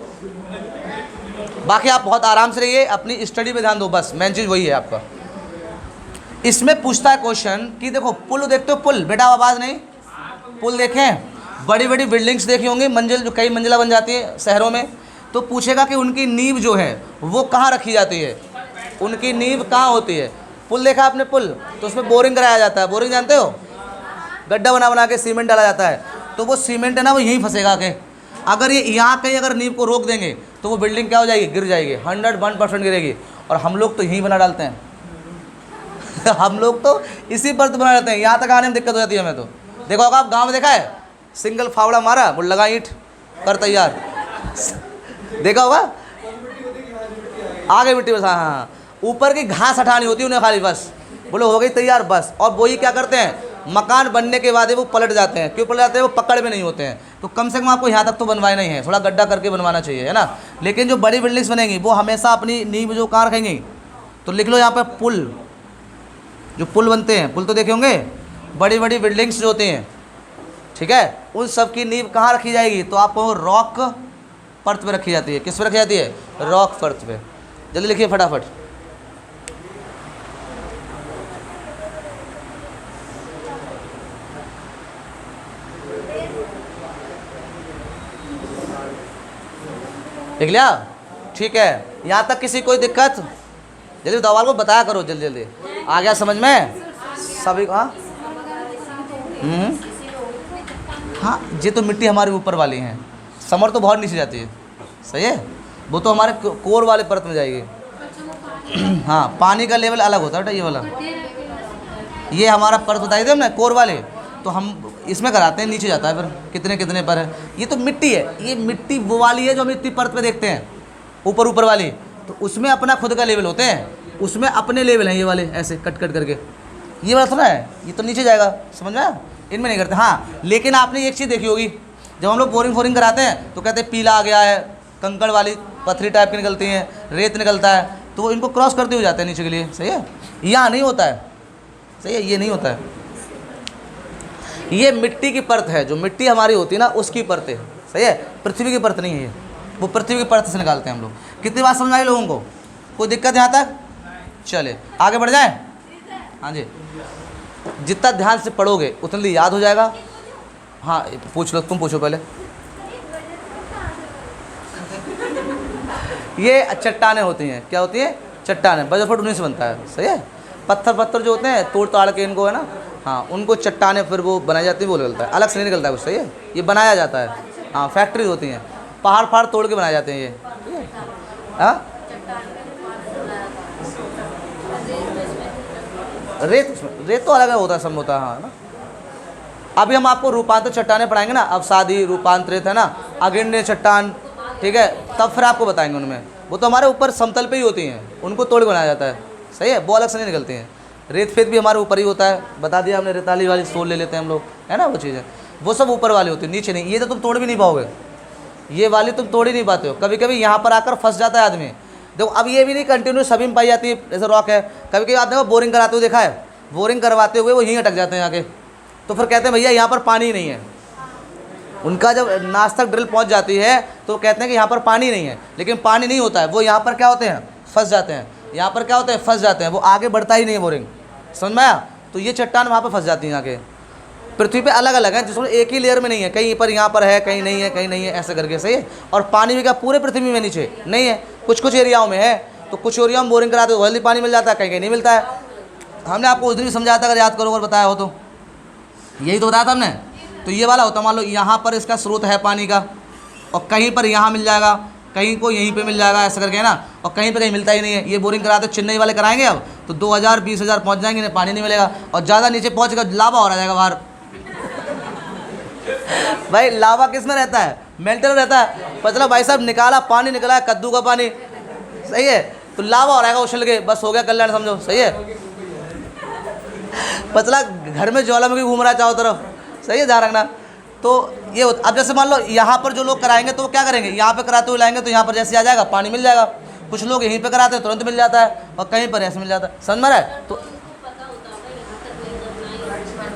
बाकी आप बहुत आराम से रहिए, अपनी स्टडी पे ध्यान दो, बस मेन चीज़ वही है आपका। इसमें पूछता है क्वेश्चन कि देखो पुल देखते हो, पुल, बेटा आवाज़ नहीं, पुल देखें, बड़ी बड़ी बिल्डिंग्स देखी होंगी, मंजिल जो कई मंजिला बन जाती है शहरों में, तो पूछेगा कि उनकी नींव जो है वो कहाँ रखी जाती है, उनकी नींव कहाँ होती है। पुल देखा आपने, पुल, तो उसमें बोरिंग कराया जाता है। बोरिंग जानते हो, गड्ढा बना बना के सीमेंट डाला जाता है, तो वो सीमेंट है ना वो यहीं फंसेगा के। अगर ये यहाँ कहीं अगर नींव को रोक देंगे तो वो बिल्डिंग क्या हो जाएगी, गिर जाएगी, 101% गिरेगी। और हम लोग तो यहीं बना डालते हैं हम लोग तो इसी पर तो बना लेते हैं, यहाँ तक आने में दिक्कत हो जाती है हमें। तो देखो होगा आप गाँव में देखा है, सिंगल फावड़ा मारा, वो लगा ईंट कर तैयार देखा होगा, आगे मिट्टी बस। हाँ हाँ, ऊपर की घास हटानी होती है उन्हें खाली, बस बोलो हो गई तैयार बस। और वो ही क्या करते हैं, मकान बनने के बाद वो पलट जाते हैं। क्यों पलट जाते हैं, वो पकड़ में नहीं होते हैं। तो कम से कम आपको यहाँ तक तो बनवाए नहीं है, थोड़ा गड्ढा करके बनवाना चाहिए, है ना। लेकिन जो बड़ी बिल्डिंग्स बनेंगी वो हमेशा अपनी नींव जो कहाँ रखेंगी, तो लिख लो यहाँ पर पुल, जो पुल बनते हैं, पुल तो देखे होंगे, बड़ी बड़ी बिल्डिंग्स जो होती हैं, ठीक है, उन सब की नींव कहाँ रखी जाएगी, तो आपको रॉक परत पे रखी जाती है। किस पे रखी जाती है, रॉक परत पे। जल्दी लिखिए फटाफट। लिख लिया, ठीक है। यहाँ तक किसी कोई दिक्कत, जल्दी बताओ, को बताया करो जल्दी जल्दी, आ गया समझ में सभी को। हाँ हाँ, ये तो मिट्टी हमारे ऊपर वाली हैं, समर तो बहुत नीचे जाती है, सही है, वो तो हमारे कोर वाले परत में जाएगी। हाँ, पानी का लेवल अलग होता है बेटा, ये वाला, ये हमारा परत बताई थी हमने, कोर वाले, तो हम इसमें कराते हैं, नीचे जाता है फिर कितने कितने पर है। ये तो मिट्टी है, ये मिट्टी वो वाली है जो हम इतनी परत पे देखते हैं, ऊपर ऊपर वाली, तो उसमें अपना खुद का लेवल होते हैं, उसमें अपने लेवल हैं ये वाले, ऐसे कट कट करके। ये वाला थोड़ा है, ये तो नीचे जाएगा, समझ में आया, इनमें नहीं करते। हाँ, लेकिन आपने एक चीज़ देखी होगी, जब हम लोग बोरिंग फोरिंग कराते हैं तो कहते हैं पीला आ गया है, कंकड़ वाली पत्थरी टाइप की निकलती हैं, रेत निकलता है, तो वो इनको क्रॉस करते हुए जाते हैं नीचे के लिए, सही है। यहाँ नहीं होता है, सही है, ये नहीं होता है, ये मिट्टी की परत है, जो मिट्टी हमारी होती है ना उसकी परत है, सही है, पृथ्वी की परत नहीं है ये, वो पृथ्वी की परत से निकालते हैं हम लोग। कितनी बात समझ आई लोगों को, कोई दिक्कत यहाँ तक? चले आगे बढ़ जाए। हाँ जी, जितना ध्यान से पढ़ोगे उतनी याद हो जाएगा। हाँ पूछ लो, तुम पूछो पहले। ये चट्टानें होती हैं, क्या होती है, चट्टानें, बजरफट उन्हीं से बनता है, सही है। पत्थर जो होते हैं तोड़ ताड़ के इनको, है ना, हाँ, उनको चट्टानें फिर वो बनाई जाती है, वो निकलता है, अलग से नहीं निकलता है कुछ, सही है, ये बनाया जाता है। हाँ, फैक्ट्री होती हैं, पहाड़ फाड़ तोड़ के बनाए जाते हैं ये, ठीक है। हाँ, रेत तो अलग होता है, सब होता है, हाँ ना। अभी हम आपको रूपांतर चट्टानें पढ़ाएंगे ना, अवसादी, रूपांतरित, है ना, अगिन्य चट्टान, ठीक है, तब फिर आपको बताएंगे उनमें। वो तो हमारे ऊपर समतल पे ही होती हैं, उनको तोड़ के बनाया जाता है, सही है, वो अलग से नहीं निकलती हैं। रेत फेत भी हमारे ऊपर ही होता है, बता दिया हमने, रेताली वाली सोल ले लेते हैं हम लोग, है ना, वो चीज़ें वो सब ऊपर वाली होती है, नीचे नहीं। ये तो तुम तोड़ भी नहीं पाओगे, ये वाली तुम तोड़ ही नहीं पाते हो, कभी कभी यहाँ पर आकर फंस जाता है आदमी। देखो अब ये भी नहीं कंटिन्यू सभी में पाई जाती है, जैसे रॉक है, कभी कभी आप देखो बोरिंग कराते हुए देखा है, बोरिंग करवाते हुए वो यहीं अटक जाते हैं आके, तो फिर कहते हैं भैया यहाँ पर पानी नहीं है। उनका जब नाच तक ड्रिल पहुँच जाती है तो कहते हैं कि यहाँ पर पानी नहीं है, लेकिन पानी नहीं होता है, वो यहाँ पर क्या होते हैं, फंस जाते हैं, यहाँ पर क्या होते हैं, फंस जाते हैं, वो आगे बढ़ता ही नहीं है बोरिंग, समझ में आया। तो ये चट्टान वहाँ पर फंस जाती हैं आगे। पृथ्वी पे अलग अलग है, जिसमें एक ही लेयर में नहीं है, कहीं पर यहाँ पर है, कहीं नहीं है, कहीं नहीं है, ऐसे करके, सही है। और पानी भी क्या पूरे पृथ्वी में नीचे नहीं है, कुछ कुछ एरियाओं में है, तो कुछ एरिया में बोरिंग कराते हो जल्दी पानी मिल जाता है, कहीं कहीं नहीं मिलता है। हमने आपको उस दिन भी समझाया था, अगर याद करो, अगर बताया हो तो, यही तो बताया था हमने। तो ये वाला होता, मान लो यहाँ पर इसका स्रोत है पानी का, और कहीं पर यहाँ मिल जाएगा, कहीं को यहीं पे मिल जाएगा, ऐसा करके, है ना, और कहीं पे कहीं मिलता ही नहीं है। ये बोरिंग कराते चेन्नई वाले कराएंगे अब तो 2000 20,000 पहुँच जाएंगे, इन्हें पानी नहीं मिलेगा, और ज़्यादा नीचे पहुँच कर लावा हो जाएगा बाहर भाई लावा किस में रहता है, मेल्टर में रहता है, पतला भाई साहब निकाला पानी, निकला है कद्दू का पानी, सही है, तो लावा हो रहेगा उछल के, बस हो गया कल्याण, समझो, सही है। पतला घर में ज्वालामुखी घूम रहा है चारों तरफ, सही है, ध्यान रखना। तो ये अब जैसे मान लो यहाँ पर जो लोग कराएंगे तो वो क्या करेंगे, यहाँ पे कराते हुए लाएंगे तो यहाँ पर जैसे आ जाएगा पानी मिल जाएगा। कुछ लोग यहीं पे कराते हैं तुरंत मिल जाता है, और कहीं पर ऐसे मिल जाता है, समझ में रहा है। तो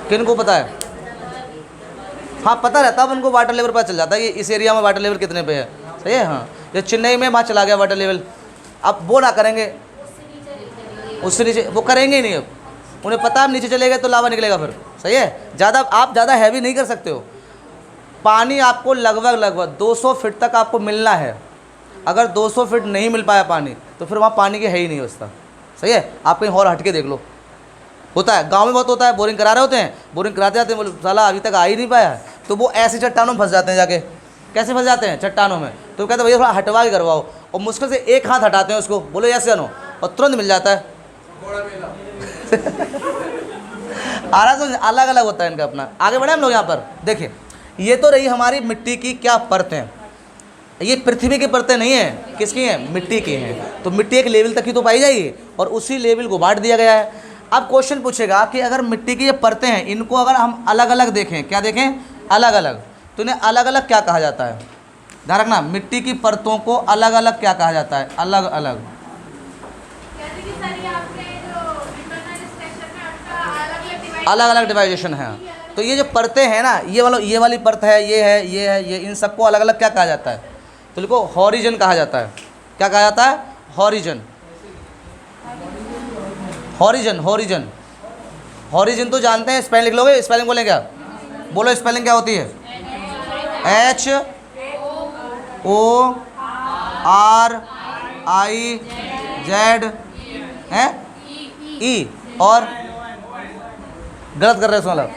किन को पता है, हाँ पता रहता है, अब उनको वाटर लेवल पता चल जाता है कि इस एरिया में वाटर लेवल कितने पे है, सही है। हाँ, जैसे चेन्नई में वहाँ चला गया वाटर लेवल, अब वो ना करेंगे, उससे नीचे वो करेंगे ही नहीं, अब उन्हें पता है नीचे चले गए तो लावा निकलेगा फिर, सही है। आप ज़्यादा हैवी नहीं कर सकते हो, पानी आपको लगभग 200 फीट तक आपको मिलना है, अगर 200 फीट नहीं मिल पाया पानी तो फिर वहाँ पानी की है ही नहीं व्यवस्था। सही है, आप कहीं और हट के देख लो, होता है गांव में बहुत होता है, बोरिंग करा रहे होते हैं, बोरिंग कराते जाते हैं, बोले साला अभी तक आ ही नहीं पाया है, तो वो ऐसे चट्टानों में फंस जाते हैं जाके। कैसे फंस जाते हैं चट्टानों में, तो कहते हैं भैया थोड़ा हटवा के करवाओ, और मुश्किल से एक हाथ हटाते हैं उसको, बोलो ऐसे जानो, और तुरंत मिल जाता है। आरा तो अलग अलग होता है इनका अपना। आगे बढ़े हम लोग यहाँ पर देखिए, ये तो रही हमारी मिट्टी की क्या परतें, ये पृथ्वी की परतें नहीं है, किसकी हैं, मिट्टी की हैं। तो मिट्टी एक लेवल तक ही तो पाई जाएगी और उसी लेवल को बांट दिया गया है। अब क्वेश्चन पूछेगा कि अगर मिट्टी की ये परतें हैं, इनको अगर हम अलग अलग देखें, क्या देखें, अलग अलग, तो इन्हें अलग अलग क्या कहा जाता है, ध्यान रखना, मिट्टी की परतों को अलग अलग क्या कहा जाता है, अलग अलग। अलग अलग डिवाइजेशन है। तो ये जो परतें हैं ना, ये वाली परत है, ये है, ये है, ये, इन सबको अलग अलग क्या कहा जाता है, तो देखो हॉरिजन कहा जाता है। क्या कहा जाता है, हॉरिजन। हॉरिजन, हॉरिजन, हॉरिजन तो जानते हैं, स्पेलिंग लिख लोगे, स्पेलिंग बोलें क्या, बोलो स्पेलिंग क्या होती है, HORIZ है, ई, और गलत कर रहे हो मतलब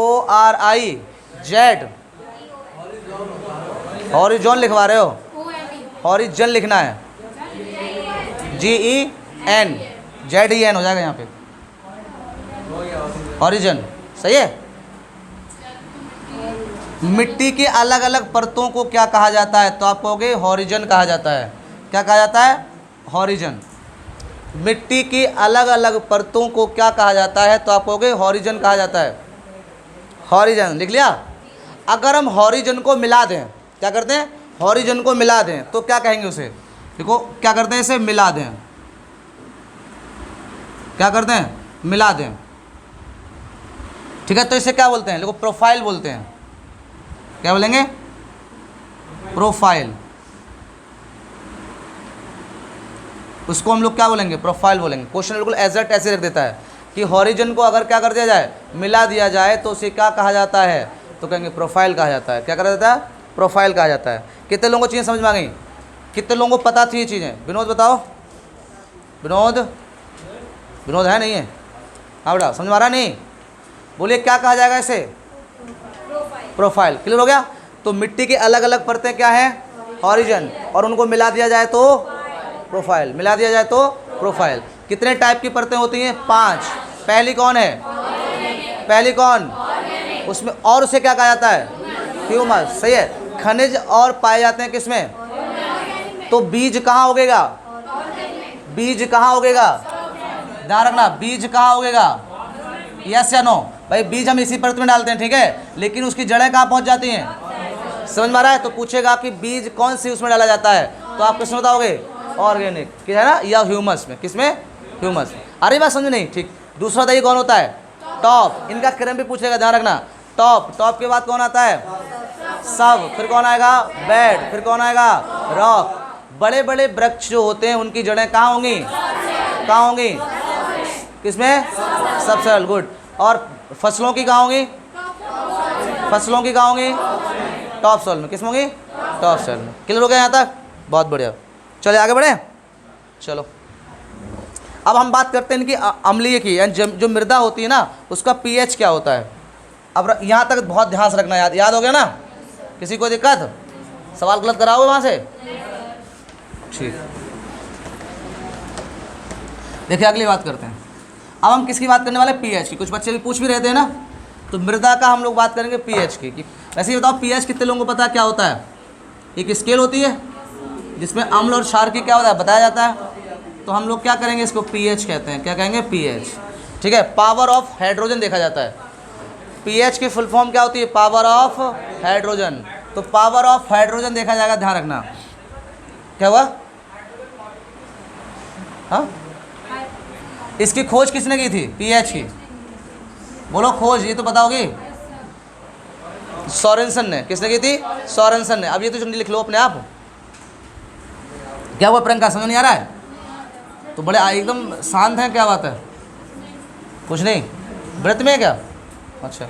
HORIZ, हॉरिजॉन लिखवा रहे हो, हॉरिजन लिखना है, GEN, ZEN हो जाएगा यहाँ पे, हॉरिजन। सही है। मिट्टी की अलग अलग परतों को क्या कहा जाता है, तो आप कहोगे हॉरिजन कहा जाता है। क्या कहा जाता है, हॉरिजन। मिट्टी की अलग अलग परतों को क्या कहा जाता है, तो आप कहोगे हॉरिजन कहा जाता है। हॉरिजन लिख लिया। अगर हम हॉरिजन को मिला दें, क्या करते हैं, हॉरिजन को मिला दें, तो क्या कहेंगे उसे, देखो क्या करते हैं, इसे मिला दें, क्या करते हैं, मिला दें, ठीक है। तो इसे क्या बोलते हैं, देखो प्रोफाइल बोलते हैं। क्या बोलेंगे, प्रोफाइल। उसको हम लोग क्या बोलेंगे, प्रोफाइल बोलेंगे। क्वेश्चन बिल्कुल एग्जैक्ट ऐसे रख देता है कि हॉरिजन को अगर क्या कर दिया जाए, मिला दिया जाए, तो उसे क्या कहा जाता है, तो कहेंगे प्रोफाइल कहा जाता है। क्या कहा जाता है, प्रोफाइल कहा जाता है। कितने लोगों को चीज़ें समझ में आ गई, कितने लोगों को पता थी ये चीज़ें, विनोद बताओ, विनोद, विनोद है नहीं है, हाँ बेटा समझ में आ रहा नहीं, बोलिए क्या कहा जाएगा इसे, प्रोफाइल। क्लियर हो गया। तो मिट्टी की अलग अलग परतें क्या है, हॉरिजन, और उनको मिला दिया जाए तो प्रोफाइल, मिला दिया जाए तो प्रोफाइल। कितने टाइप की परतें होती हैं, 5। पहली कौन है, पहली कौन, उसमें, और उसे क्या कहा जाता है, ह्यूमस। सही है। खनिज और पाए जाते हैं किसमें, तो बीज कहाँ उगेगा, बीज कहाँ उगेगा, ध्यान रखना, बीज कहाँ उगेगा, यस या नो भाई, बीज हम इसी परत में डालते हैं, ठीक है, लेकिन उसकी जड़ें कहाँ पहुँच जाती हैं, समझ में आ रहा है। तो पूछेगा कि बीज कौन सी उसमें डाला जाता है, तो आप किसमें बताओगे, ऑर्गेनिक, कि है ना, या ह्यूमस में, किसमें, ह्यूमस। अरे बात समझ नहीं, ठीक। दूसरा बताइए कौन होता है, टॉप। इनका क्रम भी पूछेगा, ध्यान रखना, टॉप, टॉप के बाद कौन आता है, सब, फिर कौन आएगा, बेड, फिर कौन आएगा, रॉक। बड़े बड़े वृक्ष जो होते हैं उनकी जड़ें कहाँ होंगी, कहाँ होंगी, किसमें, सबसॉइल, गुड। और फसलों की कहाँ होंगी, फसलों की कहाँ होंगी, टॉप सॉइल में, किस में होंगी, टॉप सॉइल में। क्लियर हो गया यहाँ तक, बहुत बढ़िया। चलिए आगे बढ़े, चलो अब हम बात करते हैं इनकी अम्लीय की, यानी जो मृदा होती है ना, उसका पीएच क्या होता है। अब यहाँ तक बहुत ध्यान से रखना, याद हो गया ना, किसी को दिक्कत, सवाल गलत कराओगे वहाँ से, ठीक। देखिए अगली बात करते हैं। अब हम किसकी बात करने वाले, पीएच की। कुछ बच्चे भी पूछ भी रहे थे ना, तो मृदा का हम लोग बात करेंगे पीएच की। वैसे ही बताओ पीएच कितने लोगों को पता है क्या होता है, एक स्केल होती है जिसमें अम्ल और क्षार की क्या होता है बताया जाता है। तो हम लोग क्या करेंगे, इसको पीएच कहते हैं। क्या कहेंगे, पीएच, ठीक है। पावर ऑफ हाइड्रोजन देखा जाता है। पीएच की फुल फॉर्म क्या होती है, पावर ऑफ हाइड्रोजन। तो पावर ऑफ हाइड्रोजन देखा जाएगा, ध्यान रखना। क्या हुआ, हाँ, इसकी खोज किसने की थी, पीएच की, बोलो खोज, ये तो बताओगे, सोरेनसन ने। किसने की थी, सोरेनसन ने। अब ये तो लिख लो अपने आप। क्या हुआ प्रियंका, समझ नहीं आ रहा है, तो बड़े एकदम शांत हैं, क्या बात है, कुछ नहीं, व्रत में है क्या, अच्छा।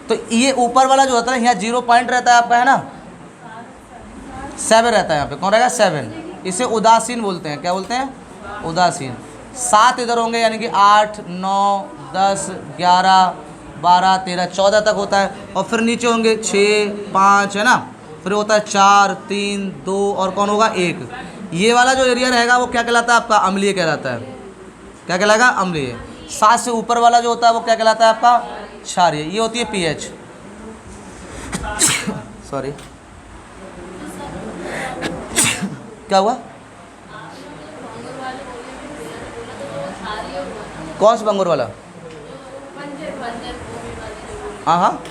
तो ये ऊपर वाला जो होता है यहाँ 0 पॉइंट रहता है आपका, है ना, 7 रहता है यहाँ पे, कौन रहेगा 7। इसे उदासीन बोलते हैं, क्या बोलते हैं? उदासीन। 7 इधर होंगे, यानी कि 8 9 10 11 12 13 14 तक होता है। और फिर नीचे होंगे 6 5, है ना, फिर होता है 4 3 2 और कौन होगा 1। ये वाला जो एरिया रहेगा वो क्या कहलाता है आपका? अम्लीय कहलाता है। क्या कहलाएगा? अम्लीय। 7 से ऊपर वाला जो होता है वो क्या कहलाता है आपका? क्षारीय। ये होती है पीएच। सॉरी, क्या हुआ? कौन सा बंगूर वाला? हाँ हाँ,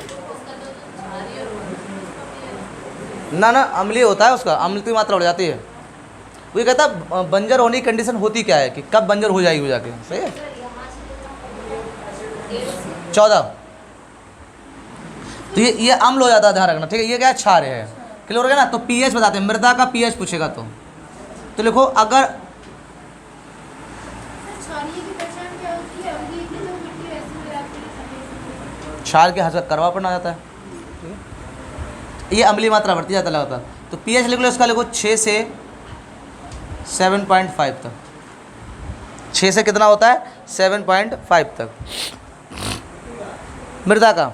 ना ना, अम्लीय होता है उसका, अम्ल की मात्रा बढ़ जाती है। वो ये कहता है बंजर होने की कंडीशन होती क्या है कि कब बंजर हो जाएगी, हो जाके सही है 14। तो ये अम्ल हो जाता है, ध्यान रखना, ठीक है। ये क्या है? क्षार है। क्लियर हो गया ना? तो पीएच बताते हैं, मृदा का पीएच पूछेगा तो लिखो, अगर क्षार के हद करवा पड़ना जाता है, ये अम्लीय मात्रा बढ़ती जाता लगातार। तो पीएच लिख लो, इसका लिखो 6 से 7.5 तक। 6 से कितना होता है? 7.5 तक। मृदा का,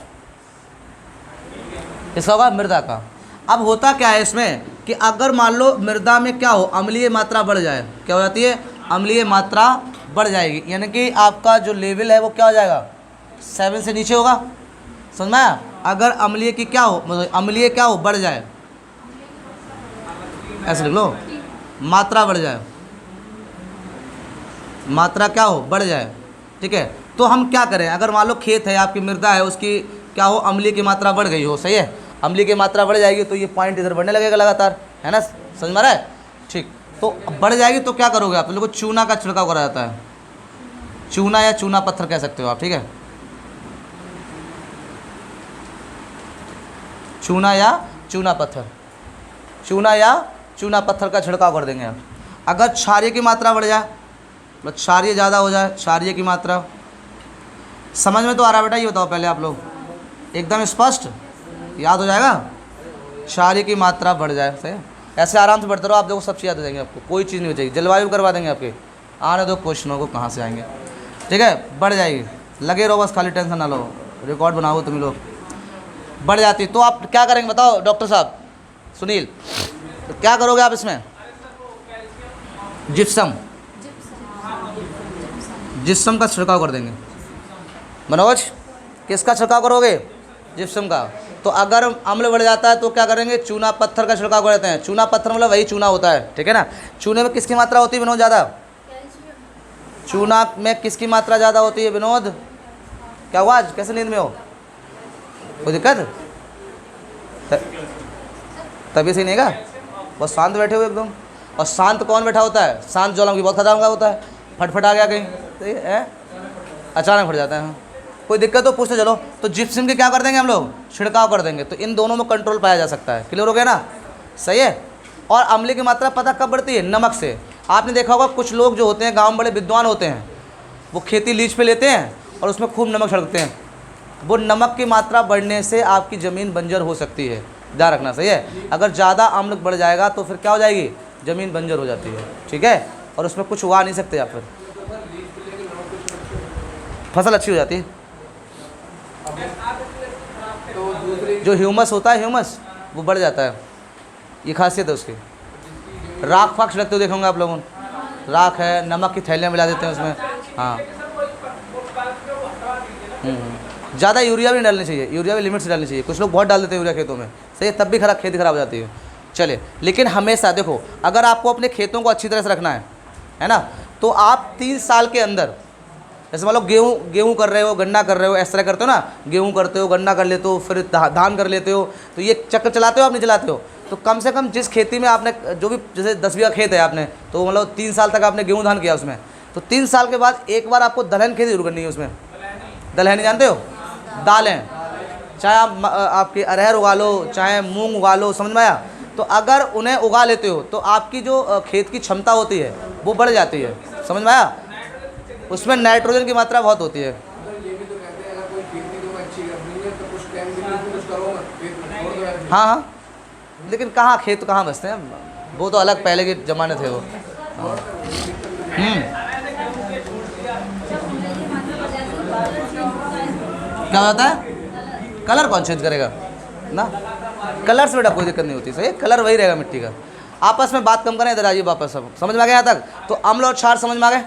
इसका होगा मृदा का। अब होता क्या है इसमें कि अगर मान लो मृदा में क्या हो, अम्लीय मात्रा बढ़ जाए, क्या हो जाती है? अम्लीय मात्रा बढ़ जाएगी, यानी कि आपका जो लेवल है वो क्या हो जाएगा? 7 से नीचे होगा। समझ में आया? अगर अम्लीय की क्या हो, मतलब अम्लीय क्या हो? बढ़ जाए, ऐसे लिख लो, मात्रा बढ़ जाए, मात्रा क्या हो? बढ़ जाए, ठीक है। तो हम क्या करें? अगर मान लो खेत है, आपकी मृदा है, उसकी क्या हो? अम्लीय की मात्रा बढ़ गई हो, सही है, अम्लीय की मात्रा बढ़ जाएगी तो ये पॉइंट इधर बढ़ने लगेगा लगातार, है ना? समझ में आ रहा है? ठीक। तो बढ़ जाएगी तो क्या करोगे आप? तो लोगों चूना का छिड़काव करा जाता है, चूना या चूना पत्थर कह सकते हो आप, ठीक है। चूना या चूना पत्थर, चूना या चूना पत्थर का छिड़काव कर देंगे आप। अगर क्षारीय की मात्रा बढ़ जाए, मतलब क्षारीय ज़्यादा हो जाए, क्षारीय की मात्रा, समझ में तो आ रहा है बेटा? ये बताओ पहले आप लोग, एकदम स्पष्ट याद हो जाएगा? क्षारीय की मात्रा बढ़ जाए, सही है। ऐसे आराम से बढ़ते रहो, आप देखो सब चीज़ याद हो जाएंगे आपको, कोई चीज़ नहीं बचेगी। जलवायु करवा देंगे आपके, आने दो क्वेश्चनों को कहाँ से आएंगे, ठीक है। बढ़ जाएगी, लगे रहो बस, खाली टेंशन ना लो, रिकॉर्ड बनाओ तुम लोग। बढ़ जाती है तो आप क्या करेंगे बताओ डॉक्टर साहब, सुनील? तो क्या करोगे आप इसमें? जिप्सम, जिप्सम का छिड़काव कर देंगे। मनोज, किसका छिड़काव करोगे? जिप्सम का। तो अगर अम्ल बढ़ जाता है तो क्या करेंगे? चूना पत्थर का छिड़काव कर देते हैं। चूना पत्थर मतलब वही चूना होता है, ठीक है ना। चूने में किसकी मात्रा होती है विनोद ज़्यादा? चूना में किसकी मात्रा ज़्यादा होती है विनोद? क्या हुआ आज, कैसे नींद में हो? कोई दिक्कत? तभी सही नहीं का? बस शांत बैठे हुए एकदम। और शांत कौन बैठा होता है? शांत ज्वालामुखी बहुत खतरनाक होता है, फटफट आ गया कहीं, तो ये अचानक फट जाता है। कोई दिक्कत तो पूछते चलो। तो जिप्सम के क्या कर देंगे हम लोग? छिड़काव कर देंगे, तो इन दोनों में कंट्रोल पाया जा सकता है। क्लियर हो गया ना? सही है। और अम्लीय की मात्रा पता कब बढ़ती है? नमक से। आपने देखा होगा कुछ लोग जो होते हैं गाँव में, बड़े विद्वान होते हैं, वो खेती लीज पे लेते हैं और उसमें खूब नमक छिड़कते हैं। वो नमक की मात्रा बढ़ने से आपकी ज़मीन बंजर हो सकती है, ध्यान रखना, सही है। अगर ज़्यादा अम्ल बढ़ जाएगा तो फिर क्या हो जाएगी? ज़मीन बंजर हो जाती है, ठीक है, और उसमें कुछ उगा नहीं सकते, या फिर फसल अच्छी हो जाती है। जो ह्यूमस होता है, ह्यूमस वो बढ़ जाता है, ये खासियत है उसकी। राख फाख छिड़कते हुए देखोगे आप लोगों, राख है, नमक की थैलियाँ मिला देते हैं उसमें, हाँ। ज़्यादा यूरिया भी नहीं डालनी चाहिए, यूरिया भी लिमिट से डालनी चाहिए। कुछ लोग बहुत डाल देते हैं यूरिया खेतों में, सही है, तब भी खराब, खेती खराब हो जाती है। चले, लेकिन हमेशा देखो, अगर आपको अपने खेतों को अच्छी तरह से रखना है ना, तो आप 3 साल के अंदर, जैसे मान लो गेहूँ कर रहे हो, गन्ना कर रहे हो, ऐसा करते हो ना, गेहूँ करते हो, गन्ना कर लेते हो, फिर धान कर लेते हो, तो ये चक्कर चलाते हो आप, नहीं चलाते हो? तो कम से कम जिस खेती में आपने, जो भी जैसे 10 बीघा खेत है आपने, तो मतलब 3 साल तक आपने गेहूँ धान किया उसमें, तो 3 साल के बाद एक बार आपको दलहन खेती जरूर करनी है उसमें। दलहन जानते हो? दालें, चाहे आप आपके अरहर उगा लो, चाहे मूंग उगा लो, समझ में आया? तो अगर उन्हें उगा लेते हो तो आपकी जो खेत की क्षमता होती है वो बढ़ जाती है, समझ में आया? उसमें नाइट्रोजन की मात्रा बहुत होती है। हाँ हाँ, लेकिन कहाँ खेत कहाँ बसते हैं, वो तो अलग पहले के ज़माने थे वो। हाँ। क्या होता है, कलर कौन चेंज करेगा ना, कलर से बेटा कोई दिक्कत नहीं होती, सही, कलर वही रहेगा मिट्टी का। आपस में बात कम करें, इधर आइए वापस। सब समझ में आ गया यहाँ तक? तो अम्ल और क्षार समझ में आ गए,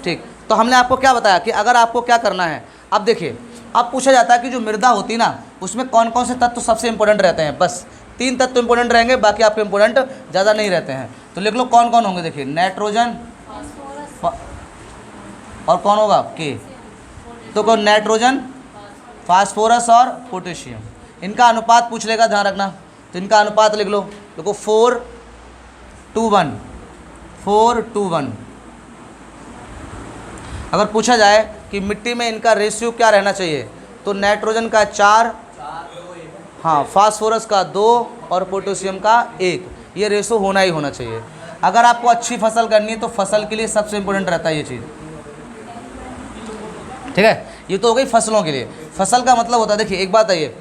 ठीक। तो हमने आपको क्या बताया कि अगर आपको क्या करना है, अब देखिए, अब पूछा जाता है कि जो मृदा होती है ना, उसमें कौन कौन से तत्व सबसे इंपॉर्टेंट रहते हैं। बस 3 तत्व इंपॉर्टेंट रहेंगे, बाकी आपके इंपॉर्टेंट ज़्यादा नहीं रहते हैं। तो लिख लो कौन कौन होंगे। देखिए, नाइट्रोजन और कौन होगा, के। तो कौन, नाइट्रोजन, फास्फोरस और पोटेशियम। इनका अनुपात पूछ लेगा, ध्यान रखना। तो इनका अनुपात लिख लो, देखो 4:1, 4:1। अगर पूछा जाए कि मिट्टी में इनका रेशियो क्या रहना चाहिए, तो नाइट्रोजन का 4, हाँ, फास्फोरस का 2 और पोटेशियम का 1, ये रेशियो होना ही होना चाहिए। अगर आपको अच्छी फसल करनी है तो फसल के लिए सबसे इंपॉर्टेंट रहता है ये चीज़, ठीक है। ये तो हो गई फसलों के लिए। फसल का मतलब होता है, देखिए एक बात है, ये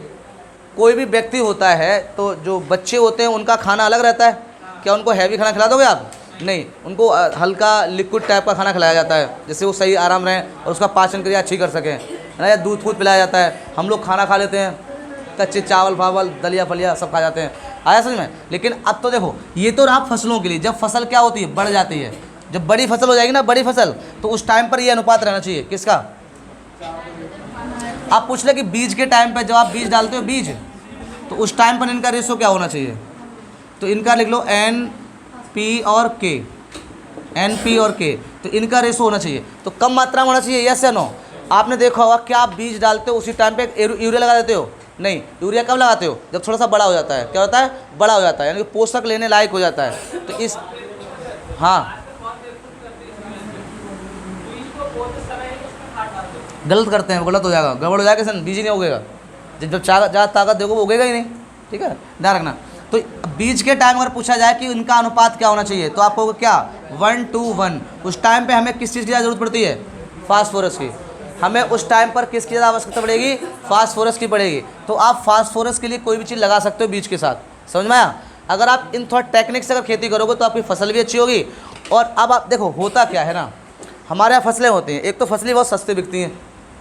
कोई भी व्यक्ति होता है तो जो बच्चे होते हैं उनका खाना अलग रहता है। क्या उनको हैवी खाना खिला दोगे आप? नहीं, उनको हल्का लिक्विड टाइप का खाना खिलाया जाता है, जिससे वो सही आराम रहें और उसका पाचन क्रिया अच्छी कर सकें, है ना। या दूध फूद पिलाया जाता है। हम लोग खाना खा लेते हैं, कच्चे चावल फावल दलिया फलिया सब खा जाते हैं, आया समझ में। लेकिन अब तो देखो, ये तो रहा फसलों के लिए। जब फसल क्या होती है, बढ़ जाती है, जब बड़ी फसल हो जाएगी ना, बड़ी फसल, तो उस टाइम पर ये अनुपात रहना चाहिए, किसका। आप पूछ ले कि बीज के टाइम पे, जब आप बीज डालते हो बीज, तो उस टाइम पर इनका रेशो क्या होना चाहिए। तो इनका लिख लो NP और K, NP और K, तो इनका रेशो होना चाहिए। तो कम मात्रा में होना चाहिए, यस या नो। आपने देखा होगा, क्या आप बीज डालते हो उसी टाइम पे यूरिया लगा देते हो? नहीं, यूरिया कब लगाते हो, जब थोड़ा सा बड़ा हो जाता है। क्या होता है, बड़ा हो जाता है, यानी कि पोषक लेने लायक हो जाता है। तो इस, हाँ, गलत करते हैं, गलत हो जाएगा, गड़बड़ हो जाएगा, बीज ही नहीं उगेगा। जब ज़्यादा ताकत देखो वो उगेगा ही नहीं, ठीक है, ध्यान रखना। तो बीज के टाइम अगर पूछा जाए कि इनका अनुपात क्या होना चाहिए, तो आपको क्या 1:1। उस टाइम पे हमें किस चीज़ की ज़्यादा जरूरत पड़ती है, फास्फोरस की। हमें उस टाइम पर किसकी ज़्यादा आवश्यकता पड़ेगी, फास्फोरस की पड़ेगी। तो आप फास्फोरस के लिए कोई भी चीज़ लगा सकते हो बीज के साथ, समझ में आया। अगर आप इन थोड़ा टेक्निक से अगर खेती करोगे तो आपकी फसल भी अच्छी होगी। और अब आप देखो, होता क्या है ना, हमारे यहाँ फसलें होती हैं, एक तो फसलें बहुत सस्ती बिकती हैं,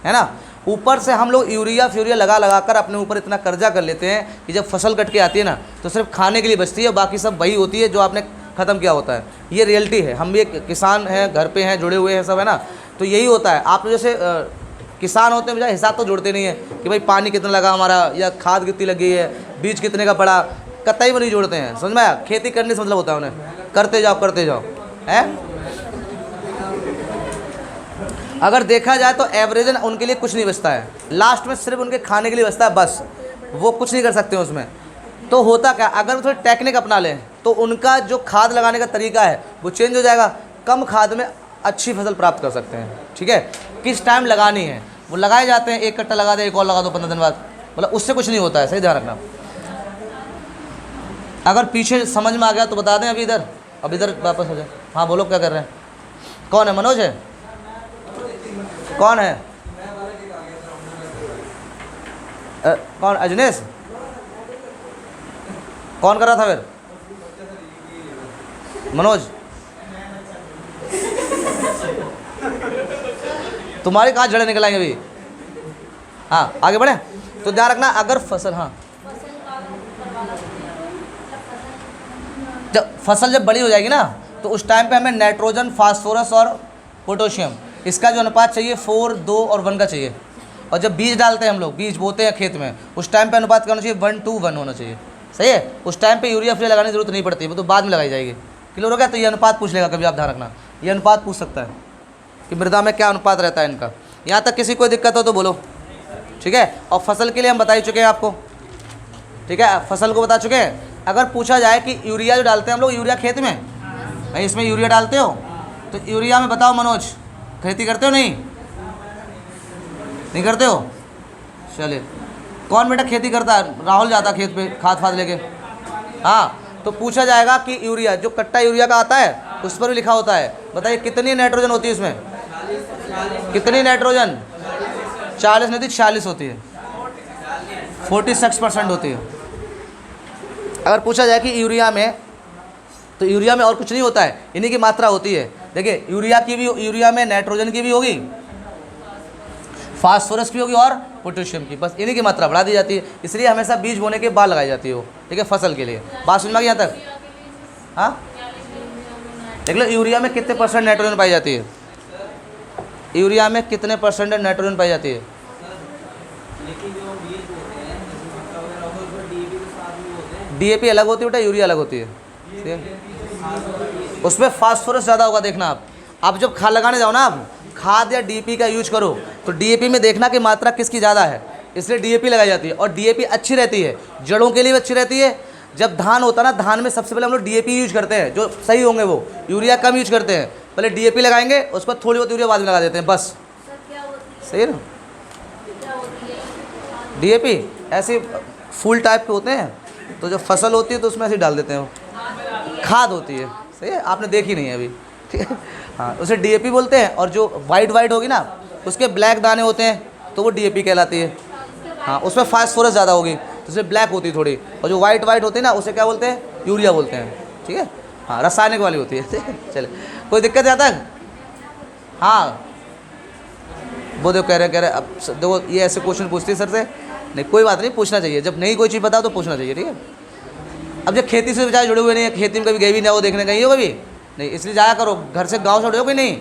है ना। ऊपर से हम लोग यूरिया फ्यूरिया लगा कर अपने ऊपर इतना कर्जा कर लेते हैं कि जब फसल कट के आती है ना, तो सिर्फ खाने के लिए बचती है, बाकी सब वही होती है जो आपने ख़त्म किया होता है। ये रियलिटी है, हम भी एक किसान हैं, घर पे हैं, जुड़े हुए हैं सब, है ना। तो यही होता है। आप जैसे किसान होते हैं, मुझे हिसाब तो जोड़ते नहीं है कि भाई पानी कितना लगा हमारा, या खाद कितनी लगी है, बीज कितने का पड़ा, कतई में नहीं जोड़ते हैं, समझ में आया। खेती करने से मतलब होता है उन्हें, करते जाओ, है। अगर देखा जाए तो एवरेजन उनके लिए कुछ नहीं बचता है, लास्ट में सिर्फ उनके खाने के लिए बचता है, बस वो कुछ नहीं कर सकते उसमें। तो होता क्या, अगर वो थोड़ी टेक्निक अपना लें तो उनका जो खाद लगाने का तरीका है वो चेंज हो जाएगा। कम खाद में अच्छी फसल प्राप्त कर सकते हैं, ठीक है। किस टाइम लगानी है, वो लगाए जाते हैं, 1 कट्टा लगा दे, एक और लगा दो 15 दिन बाद, मतलब उससे कुछ नहीं होता है, सही ध्यान रखना। अगर पीछे समझ में आ गया तो बता दें, अभी इधर, अब इधर वापस हो जाए। हाँ बोलो, क्या कर रहे हैं, कौन है, मनोज है, कौन है, कौन, अजनेश, कौन कर रहा था फिर, मनोज। तुम्हारी कहाँ जड़ें निकल आएंगे अभी। हाँ आगे बढ़े। तो ध्यान रखना, अगर फसल, हाँ, जब फसल जब बड़ी हो जाएगी ना, तो उस टाइम पे हमें नाइट्रोजन, फास्फोरस और पोटेशियम, इसका जो अनुपात चाहिए 4, 2 और 1 का चाहिए। और जब बीज डालते हैं हम लोग, बीज बोते हैं खेत में, उस टाइम पे अनुपात क्या होना चाहिए, 1:1 होना चाहिए, सही है। उस टाइम पे यूरिया फ्यूरिया लगाने की जरूरत नहीं पड़ती है, वो तो बाद में लगाई जाएगी। क्लियर हो गया। तो ये अनुपात पूछ लेगा कभी, आप ध्यान रखना, ये अनुपात पूछ सकता है कि मृदा में क्या अनुपात रहता है इनका। यहाँ तक किसी कोई दिक्कत हो तो बोलो, ठीक है। और फसल के लिए हम बता ही चुके हैं आपको, ठीक है, फसल को बता चुके हैं। अगर पूछा जाए कि यूरिया जो डालते हैं हम लोग, यूरिया खेत में, भाई इसमें यूरिया डालते हो, तो यूरिया में बताओ मनोज, खेती करते हो, नहीं करते हो, चलिए। कौन बेटा खेती करता है, राहुल जाता खेत पे खाद फाद लेके, हाँ। तो पूछा जाएगा कि यूरिया, जो कट्टा यूरिया का आता है उस पर भी लिखा होता है, बताइए कितनी नाइट्रोजन होती है इसमें, कितनी नाइट्रोजन, 40 नहीं थी, 46 होती है, 46% होती है। अगर पूछा जाए कि यूरिया में, तो यूरिया में और कुछ नहीं होता है, इन्हीं की मात्रा होती है। देखिए यूरिया में नाइट्रोजन की भी होगी, फास्फोरस की होगी और पोटेशियम की, बस इन्हीं की मात्रा बढ़ा दी जाती है। इसलिए हमेशा बीज बोने के बाद लगाई जाती है वो, ठीक है, फसल के लिए। बात समझ में आ गई यहाँ तक? हाँ, देख लो यूरिया में कितने परसेंट नाइट्रोजन पाई जाती है, यूरिया में कितने परसेंट नाइट्रोजन पाई जाती है? डीएपी अलग होती है बेटा, यूरिया अलग होती है, ठीक है? उसमें फास्फोरस ज़्यादा होगा, देखना आप जब खाद लगाने जाओ ना, आप खाद या डीएपी का यूज करो तो डीएपी में देखना कि मात्रा किसकी ज़्यादा है, इसलिए डीएपी लगाई जाती है। और डीएपी अच्छी रहती है, जड़ों के लिए भी अच्छी रहती है। जब धान होता है ना, धान में सबसे पहले हम लोग डीएपी यूज करते हैं, जो सही होंगे वो, यूरिया कम यूज करते हैं। पहले डीएपी लगाएंगे, उस पर थोड़ी बहुत यूरिया बाद में लगा देते हैं, बस। सही है ना? डीएपी ऐसे फूल टाइप के होते हैं, तो जब फसल होती है तो उसमें ऐसे डाल देते हैं, वो खाद होती है। सही है, आपने देखी नहीं है अभी, ठीक है? हाँ, उसे डीएपी बोलते हैं। और जो वाइट होगी ना, उसके ब्लैक दाने होते हैं, तो वो डीएपी कहलाती है। हाँ, उसमें फास्फोरस ज़्यादा होगी, तो उसमें ब्लैक होती है थोड़ी। और जो वाइट होती है ना, उसे क्या बोलते हैं? यूरिया बोलते हैं, ठीक है? हाँ, रासायनिक वाली होती है। चले, कोई दिक्कत आता है? हाँ, वो देखो कह रहे अब देखो ये ऐसे क्वेश्चन पूछती है सर से। नहीं, कोई बात नहीं, पूछना चाहिए। जब नहीं कोई चीज़ बताओ तो पूछना चाहिए, ठीक है? अब जब खेती से बेचारे जुड़े हुए नहीं है, खेती में कभी गए भी नहीं, वो देखने गई हो कभी नहीं, इसलिए जाया करो। घर से गांव छोड़े हो कि नहीं?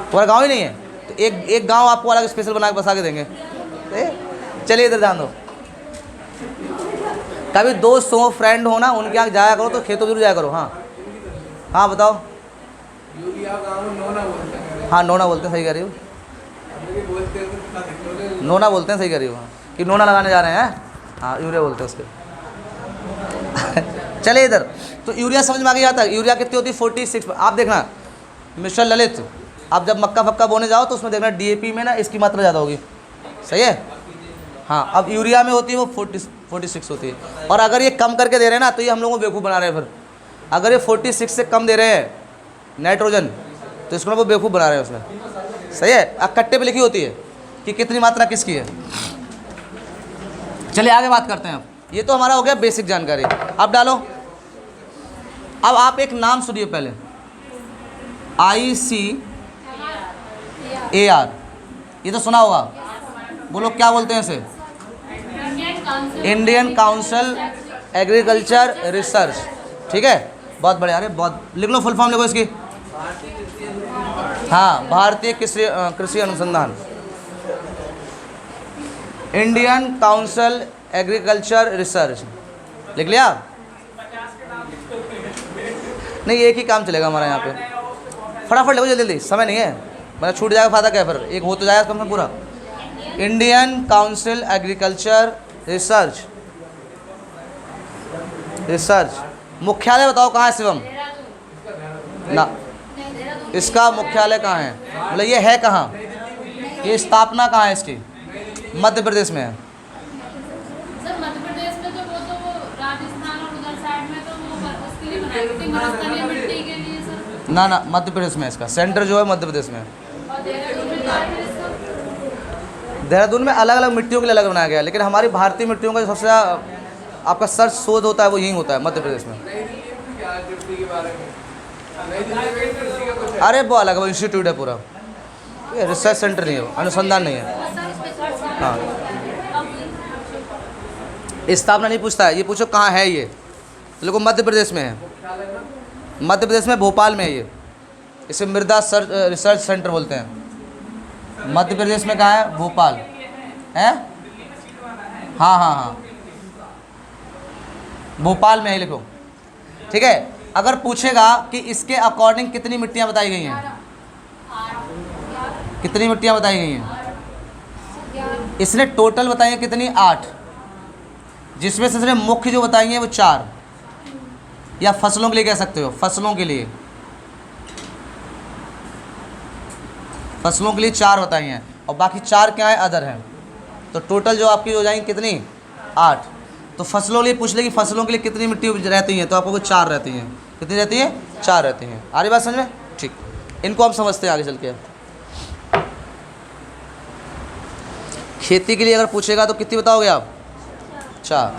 तुम्हारा गांव ही नहीं है तो एक गांव आपको अलग स्पेशल बना के बसा के देंगे। चलिए इधर ध्यान दो। कभी दोस्त हो, फ्रेंड हो ना, उनके यहाँ जाया करो, तो खेतों जरूर जाया करो। हाँ हाँ, बताओ। हाँ, नोना बोलते हैं, सही कह रही हो। नोना बोलते हैं, सही कह रही हो। हाँ, कि नोना लगाने जा रहे हैं। हाँ, यूरिया बोलते हैं उसके। चलिए इधर, तो यूरिया समझ में आ गई आता है। यूरिया कितनी होती है? 46। आप देखना मिस्टर ललित, आप जब मक्का फक्का बोने जाओ तो उसमें देखना डीएपी में ना इसकी मात्रा ज़्यादा होगी। सही है? हाँ, अब यूरिया में होती है वो 46 होती है। और अगर ये कम करके दे रहे हैं ना, तो ये हम लोगों को बेवकूफ़ बना रहे हैं। फिर अगर ये 46 से कम दे रहे हैं नाइट्रोजन, तो इसको वो बेवकूफ़ बना रहे हैं उसमें। सही है? कट्टे पे लिखी होती है कि कितनी मात्रा किसकी है। चलिए आगे बात करते हैं। अब ये तो हमारा हो गया बेसिक जानकारी। अब डालो, अब आप एक नाम सुनिए पहले, ICAR, ये तो सुना होगा। बोलो क्या बोलते हैं इसे? इंडियन काउंसिल एग्रीकल्चर रिसर्च, ठीक है? बहुत बढ़िया। अरे बहुत, लिख लो, फुल फॉर्म लिखो इसकी। हाँ, भारतीय कृषि अनुसंधान, इंडियन काउंसिल एग्रीकल्चर रिसर्च। लिख लिया? नहीं, एक ही काम चलेगा हमारा यहाँ पे। फटाफट लिखो, जल्दी जल्दी, समय नहीं है, मेरा छूट जाएगा, फायदा क्या? फिर एक हो तो जाएगा कम से कम पूरा। Indian council agriculture research. मुख्यालय बताओ कहाँ है शिवम? ना, इसका मुख्यालय कहाँ है? मतलब ये है कहाँ? ये स्थापना कहाँ है इसकी? मध्य प्रदेश में है। सर मध्य प्रदेश में तो वो राजस्थान और उधर साइड में तो वो उसके लिए बनाई गई थी, मरुस्थलीय मिट्टी के लिए सर। ना, मध्य प्रदेश में इसका सेंटर जो है मध्य प्रदेश में है। और देहरादून में क्या है इसका? देहरादून में अलग अलग मिट्टियों के लिए अलग बनाया गया है, लेकिन हमारी भारतीय मिट्टियों का जो सबसे ज़्यादा आपका सर्च शोध होता है वो यहीं होता है, मध्य प्रदेश में। अरे वो अलग, वो इंस्टीट्यूट है पूरा, ये रिसर्च सेंटर नहीं है, अनुसंधान नहीं है। हाँ, स्थापना नहीं पूछता है, ये पूछो कहाँ है ये। देखो मध्य प्रदेश में है, मध्य प्रदेश में भोपाल में है ये। इसे मृदा रिसर्च सेंटर बोलते हैं। मध्य प्रदेश में कहाँ है? भोपाल है। हाँ, भोपाल में है, लिखो, ठीक है? अगर पूछेगा कि इसके अकॉर्डिंग कितनी मिट्टियाँ बताई गई हैं, कितनी मिट्टियाँ बताई गई हैं, इसने टोटल बताई हैं कितनी? 8, जिसमें से इसने मुख्य जो बताई हैं वो 4, या फसलों के लिए कह सकते हो, फसलों के लिए 4 बताई हैं, और बाकी 4 क्या है? अदर हैं। तो टोटल जो आपकी हो जाएंगी कितनी? 8। तो फसलों के लिए पूछ ले कि फसलों के लिए कितनी मिट्टी रहती हैं, तो आपको 4 रहती हैं। कितनी रहती हैं? 4 रहती हैं। आ रही बात समझ में? ठीक, इनको हम समझते हैं आगे चल के। खेती के लिए अगर पूछेगा तो कितनी बताओगे आप? 4।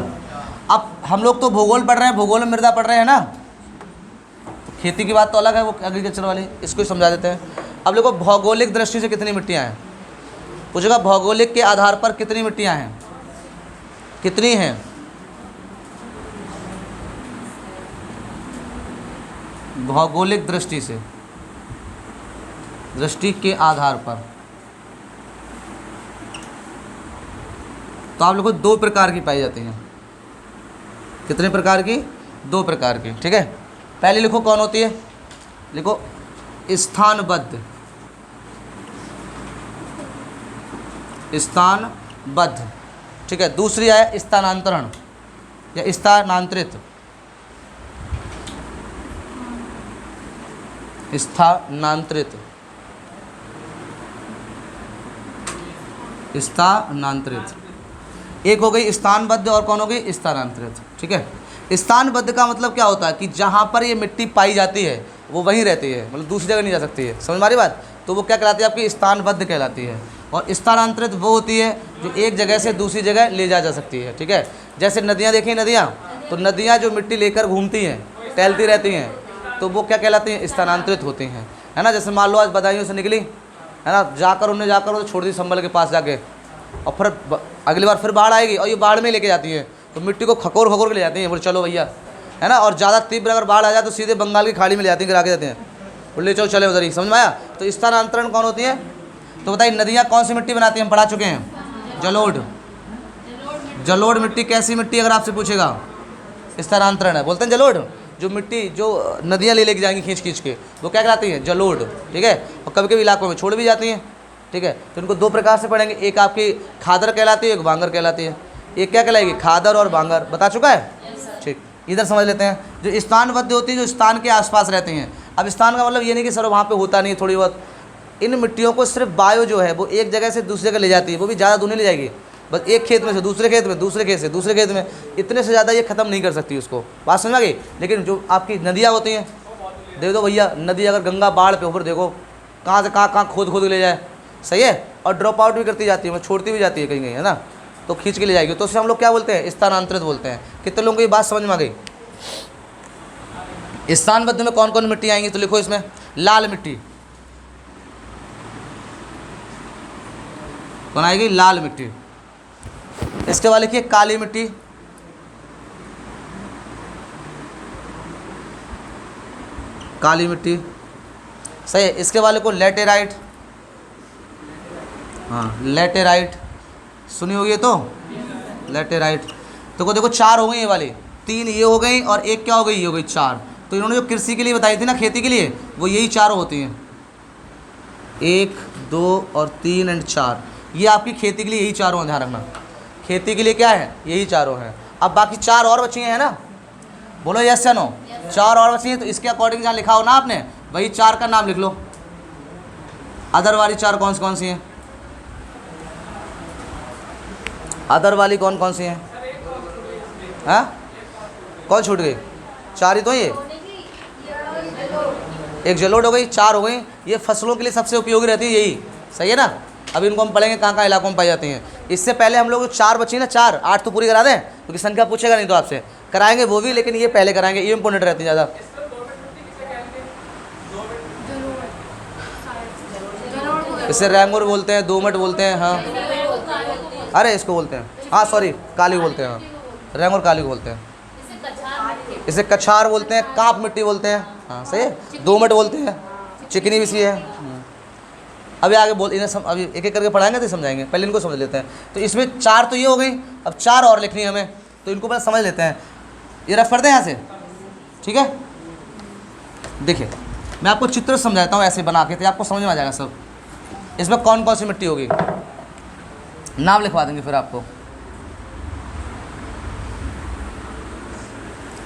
अब हम लोग तो भूगोल पढ़ रहे हैं, भूगोल में मृदा पढ़ रहे हैं ना, तो खेती की बात तो अलग है, वो एग्रीकल्चर वाली, इसको ही समझा देते हैं। अब देखो भौगोलिक दृष्टि से कितनी मिट्टियाँ हैं, पूछेगा भौगोलिक के आधार पर कितनी मिट्टियाँ हैं, कितनी हैं, भौगोलिक दृष्टि से, दृष्टि के आधार पर। तो आप लोगों को 2 प्रकार की पाई जाती हैं। कितने प्रकार की? 2 प्रकार की, ठीक है। पहले लिखो कौन होती है, लिखो स्थानबद्ध, स्थानबद्ध, ठीक है। दूसरी है स्थानांतरण या स्थानांतरित, स्थानांतरित, स्थानांतरित। एक हो गई स्थानबद्ध और कौन हो गई? स्थानांतरित, ठीक है। स्थानबद्ध का मतलब क्या होता है कि जहाँ पर ये मिट्टी पाई जाती है वो वहीं रहती है, मतलब दूसरी जगह नहीं जा सकती है, समझ मारी बात। तो वो क्या कहलाती है? आपकी स्थानबद्ध कहलाती है। और स्थानांतरित वो होती है जो एक जगह से दूसरी जगह ले जा सकती है, ठीक है। जैसे नदियाँ देखी, नदियाँ, तो नदियाँ जो मिट्टी लेकर घूमती हैं, टहलती रहती हैं, तो वो क्या कहलाती हैं? स्थानांतरित होती हैं, है ना। जैसे मान लो आज बदायूं से निकली, है ना, जाकर उन्हें जाकर वो छोड़ दी संभल के पास जाके, और फिर अगली बार फिर बाढ़ आएगी और ये बाढ़ में लेके जाती है, तो मिट्टी को खकोर खकोर के ले जाती हैं, बोले चलो भैया, है ना। और ज़्यादा तीव्र अगर बाढ़ आ जाए तो सीधे बंगाल की खाड़ी में ले जाती हैं, गिरा के जाते हैं, बोले चलो चले उधर ही, समझ में आया। तो स्थानांतरण कौन होती है? तो बताइए नदियाँ कौन सी मिट्टी बनाती हैं, हम पढ़ा चुके हैं, जलोढ़। जलोढ़ मिट्टी कैसी मिट्टी अगर आपसे पूछेगा? स्थानांतरण है, बोलते हैं जलोढ़। जो मिट्टी जो नदियाँ ले लेके जाएंगी खींच खींच के, वो क्या कहलाती है? जलोढ़, ठीक है। और कभी कभी इलाकों में छोड़ भी जाती हैं, ठीक है। तो इनको 2 प्रकार से पढ़ेंगे, एक आपकी खादर कहलाती है, एक बांगर कहलाती है। एक क्या कहलाएगी? खादर और बांगर, बता चुका है, ठीक। इधर समझ लेते हैं। जो स्थानबद्ध होती है, जो स्थान के आसपास रहती हैं। अब स्थान का मतलब ये नहीं कि सर वहाँ पे होता नहीं, थोड़ी बहुत। इन मिट्टियों को सिर्फ वायु जो है वो एक जगह से दूसरी जगह ले जाती है, वो भी ज़्यादा दूर नहीं ले जाएगी, बस एक खेत में से दूसरे खेत में, दूसरे खेत से दूसरे खेत में, इतने से ज़्यादा ये ख़त्म नहीं कर सकती उसको, बात समझ आ गई। लेकिन जो आपकी नदियाँ होती हैं, देख दो भैया, नदी अगर गंगा बाढ़ पे ऊपर देखो कहाँ से कहाँ खोद खोद के ले जाए, सही है। और ड्रॉप आउट भी करती जाती है, मतलब छोड़ती भी जाती है कहीं कहीं, है ना, तो खींच के ले जाएगी, तो उसे हम लोग क्या बोलते हैं? स्थानांतरित बोलते हैं। कितने लोगों को ये बात समझ में आ गई? स्थानबद्ध में कौन कौन मिट्टी आएंगी? तो लिखो इसमें लाल मिट्टी कौन आएगी? लाल मिट्टी। इसके बाद लिखिए काली मिट्टी, काली मिट्टी, सही है। इसके वाले को लेटेराइट, हाँ लेटेराइट, सुनी होगी तो लेटेराइट। तो देखो 4 हो गई ये वाली, 3 ये हो गई और एक क्या हो गई? ये हो गई 4। तो इन्होंने जो कृषि के लिए बताई थी ना, खेती के लिए, वो यही 4 होती हैं, 1 2 और 3 एंड 4। ये आपकी खेती के लिए यही 4 हैं, ध्यान रखना। खेती के लिए क्या है? यही 4 हैं। अब बाकी 4 और बची हैं ना, बोलो यस या नो? 4 और बची हैं, तो इसके अकॉर्डिंग जहाँ लिखा हो ना आपने, वही 4 का नाम लिख लो। अदर वाली 4 कौन सी हैं? अदर वाली कौन सी हैं? हाँ, कौन छूट गई? 4 ही तो ये, एक जलोढ़ हो गई, 4 हो गई। ये फसलों के लिए सबसे उपयोगी रहती है यही, सही है ना। अभी इनको हम पढ़ेंगे कहाँ कहाँ इलाकों में पाई जाती हैं। इससे पहले हम लोग 4 बची ना, 4 8 तो पूरी करा दें, क्योंकि संख्या पूछेगा नहीं तो आपसे, कराएंगे वो भी, लेकिन ये पहले कराएंगे, ये इंपॉर्टेंट रहती है ज़्यादा। इसे रैंगुर बोलते हैं, दोमट बोलते हैं, हाँ, अरे इसको बोलते हैं, हाँ सॉरी, काली बोलते हैं, हाँ रैंगुर काली बोलते हैं। इसे कछार बोलते हैं, कांप मिट्टी बोलते हैं, हाँ सही है, दोमट बोलते हैं, चिकनी भी सी है। अभी आगे बोल, इन्हें अभी एक एक करके पढ़ाएंगे तो समझाएंगे, पहले इनको समझ लेते हैं। तो इसमें 4 तो ये हो गई, अब 4 और लिखनी है हमें, तो इनको पहले समझ लेते हैं। ये रफ करते हैं यहाँ से, ठीक है। देखिए मैं आपको चित्र समझाता हूँ ऐसे बना के, तो आपको समझ में आ जाएगा सब। इसमें कौन कौन सी मिट्टी होगी, नाम लिखवा देंगे फिर आपको।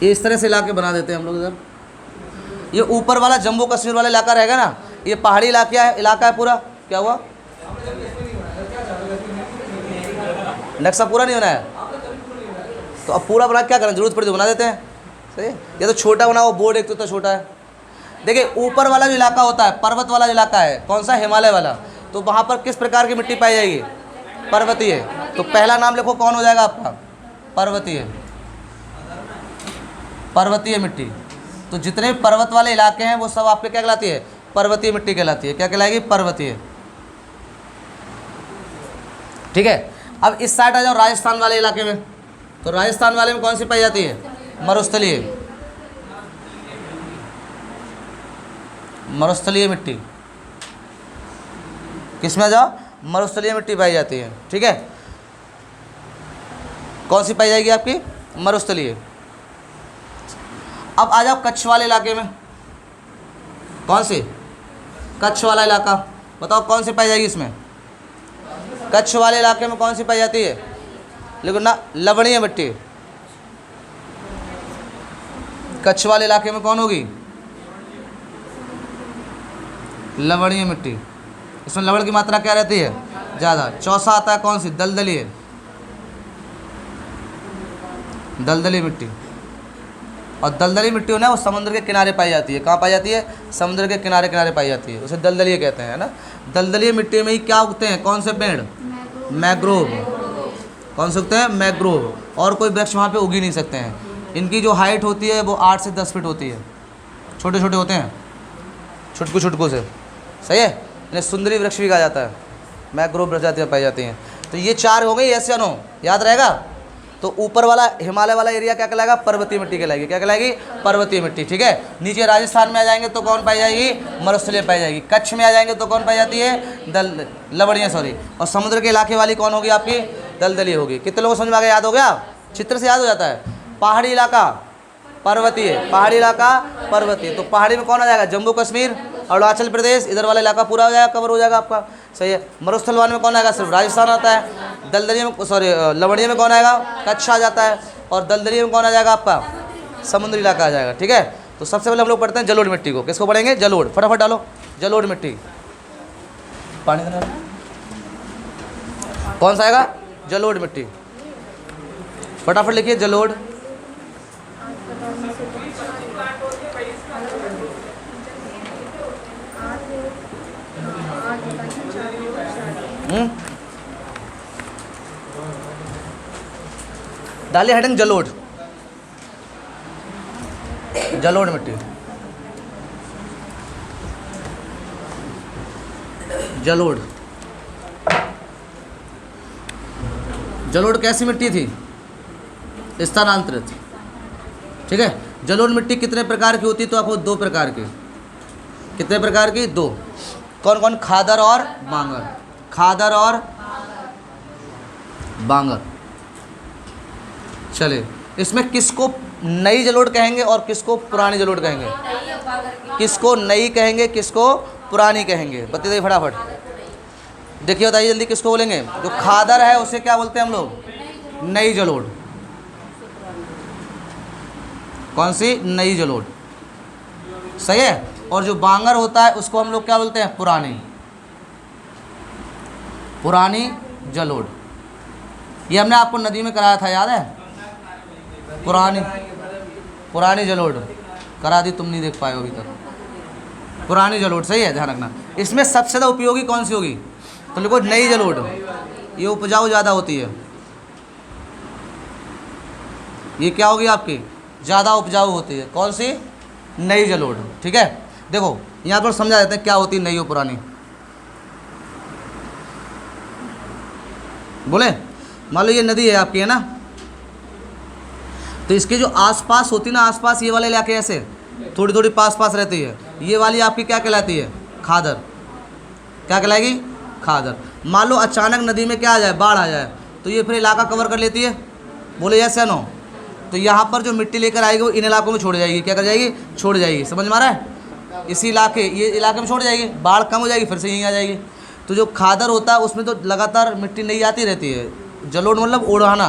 ये इस तरह से इलाके बना देते हैं हम लोग। इधर ये ऊपर वाला जम्मू कश्मीर वाला इलाका रहेगा ना, ये पहाड़ी इलाका है पूरा। क्या हुआ? नक्शा पूरा नहीं बनाया, तो अब पूरा बना क्या करें, जरूरत पड़ी तो बना देते हैं, सही है। या तो छोटा बनाओ, बोर्ड एक तो छोटा है। देखिए ऊपर वाला जो इलाका होता है, पर्वत वाला इलाका है, कौन सा? हिमालय वाला। तो वहाँ पर किस प्रकार की मिट्टी पाई जाएगी? पर्वतीय। तो पहला नाम लिखो, कौन हो जाएगा आपका? पर्वतीय। पर्वतीय मिट्टी। तो जितने भी पर्वत वाले इलाके हैं वो सब आपके क्या कहलाती है? पर्वतीय मिट्टी कहलाती है। क्या कहलाएगी? पर्वतीय। ठीक है। अब इस साइड आ जाओ राजस्थान वाले इलाके में। तो राजस्थान वाले में कौन सी पाई जाती है? मरुस्थलीय। मरुस्थलीय मिट्टी। किसमें आ जाओ? मरुस्थलीय मिट्टी पाई जाती है। ठीक है। कौन सी पाई जाएगी आपकी? मरुस्थलीय। अब आ जाओ कच्छ वाले इलाके में। कौन सी? कच्छ वाला इलाका। बताओ कौन सी पाई जाएगी इसमें? कच्छ वाले इलाके में कौन सी पाई जाती है? लेकिन ना, लवणीय मिट्टी। कच्छ वाले इलाके में कौन होगी? लवणीय मिट्टी। इसमें लवण की मात्रा क्या रहती है? ज़्यादा। चौथा आता है कौन सी? दलदली। दलदली मिट्टी। और दलदली मिट्टी होना वो समुद्र के किनारे पाई जाती है। कहाँ पाई जाती है? समुद्र के किनारे किनारे पाई जाती है। उसे दलदली कहते हैं, है ना। दलदली मिट्टी में ही क्या उगते हैं? कौन से पेड़? मैग्रोव। कौन से उगते हैं? मैग्रोव। और कोई वृक्ष वहाँ पे उग ही नहीं सकते हैं। इनकी जो हाइट होती है वो 8 से 10 फीट होती है। छोटे छोटे होते हैं, छुटकू छुटकू से। सही है। इन्हें सुंदरी वृक्ष भी कहा जाता है। मैग्रोव प्रजातियाँ पाई जाती हैं। तो ये 4 हो गई, ऐसे नो याद रहेगा। तो ऊपर वाला हिमालय वाला एरिया क्या कहलाएगा? पर्वतीय मिट्टी कहलाएगी। क्या कहलाएगी? पर्वतीय मिट्टी। ठीक है। नीचे राजस्थान में आ जाएंगे तो कौन पाई जाएगी? मरुस्थलीय पाई जाएगी। कच्छ में आ जाएंगे तो कौन पाई जाती है? लवणीय, सॉरी। और समुद्र के इलाके वाली कौन होगी आपकी? दलदली होगी। कितने लोगों को समझ में आ गया? याद हो गया? चित्र से याद हो जाता है। पहाड़ी इलाका पर्वतीय, पहाड़ी इलाका पर्वतीय। तो पहाड़ी में कौन आ जाएगा? जम्मू कश्मीर, अरुणाचल प्रदेश, इधर वाला इलाका पूरा हो जाएगा, कवर हो जाएगा आपका। सही है। मरुस्थलवान में कौन आएगा? सिर्फ राजस्थान आता है। दलदली में, सॉरी, लवणीय में कौन आएगा? कच्छ आ जाता है। और दलदली में कौन आ जाएगा आपका? समुद्री इलाका आ जाएगा। ठीक है। तो सबसे पहले हम लोग पढ़ते हैं जलोढ़ मिट्टी को। किसको पढ़ेंगे? जलोढ़। फटाफट डालो जलोढ़ मिट्टी। पानी देना। कौन सा आएगा? जलोढ़ मिट्टी। फटाफट लिखिए जलोढ़। डालिए हेडिंग जलोढ़। जलोढ़ मिट्टी। जलोढ़। जलोढ़ कैसी मिट्टी थी? स्थानांतरित। ठीक है। जलोढ़ मिट्टी कितने प्रकार की होती है? तो आपको 2 प्रकार की। कितने प्रकार की? 2। कौन कौन? खादर और बांगर। खादर और बांगर। चलिए, इसमें किसको नई जलोढ़ कहेंगे और किसको पुरानी जलोढ़ कहेंगे? किसको नई कहेंगे, किसको पुरानी कहेंगे? बताइए फटाफट। देखिए बताइए जल्दी, किसको बोलेंगे? जो खादर है उसे क्या बोलते हैं हम लोग? नई जलोढ़। कौन सी? नई जलोढ़। सही है। और जो बांगर होता है उसको हम लोग क्या बोलते हैं? पुरानी। पुरानी जलोढ़। ये हमने आपको नदी में कराया था, याद है? पुरानी जलोढ़ करा दी, तुम नहीं देख पाए हो अभी तक। पुरानी जलोढ़। सही है, ध्यान रखना। इसमें सबसे ज़्यादा उपयोगी कौन सी होगी? तो लिखो नई जलोढ़। ये उपजाऊ ज़्यादा होती है। ये क्या होगी आपकी? ज़्यादा उपजाऊ होती है। कौन सी? नई जलोढ़। ठीक है। देखो यहाँ पर समझा देते हैं क्या होती है नई और पुरानी। बोले, मान लो ये नदी है आपकी, है ना। तो इसके जो आसपास होती ना, आसपास ये वाले इलाके ऐसे थोड़ी थोड़ी पास पास रहती है, ये वाली आपकी क्या कहलाती है? खादर। क्या कहलाएगी? खादर। मान लो अचानक नदी में क्या आ जाए? बाढ़ आ जाए, तो ये फिर इलाका कवर कर लेती है। बोले यस या नो? तो यहाँ पर जो मिट्टी लेकर आएगी वो इन इलाकों में छोड़ जाएगी। क्या कर जाएगी? छोड़ जाएगी। समझ में आ रहा है? इसी इलाके, ये इलाके में छोड़ जाएगी, बाढ़ कम हो जाएगी, फिर से यहीं आ जाएगी। तो जो खादर होता है उसमें तो लगातार मिट्टी नहीं आती रहती है। जलोढ़ मतलब ओढ़ाना,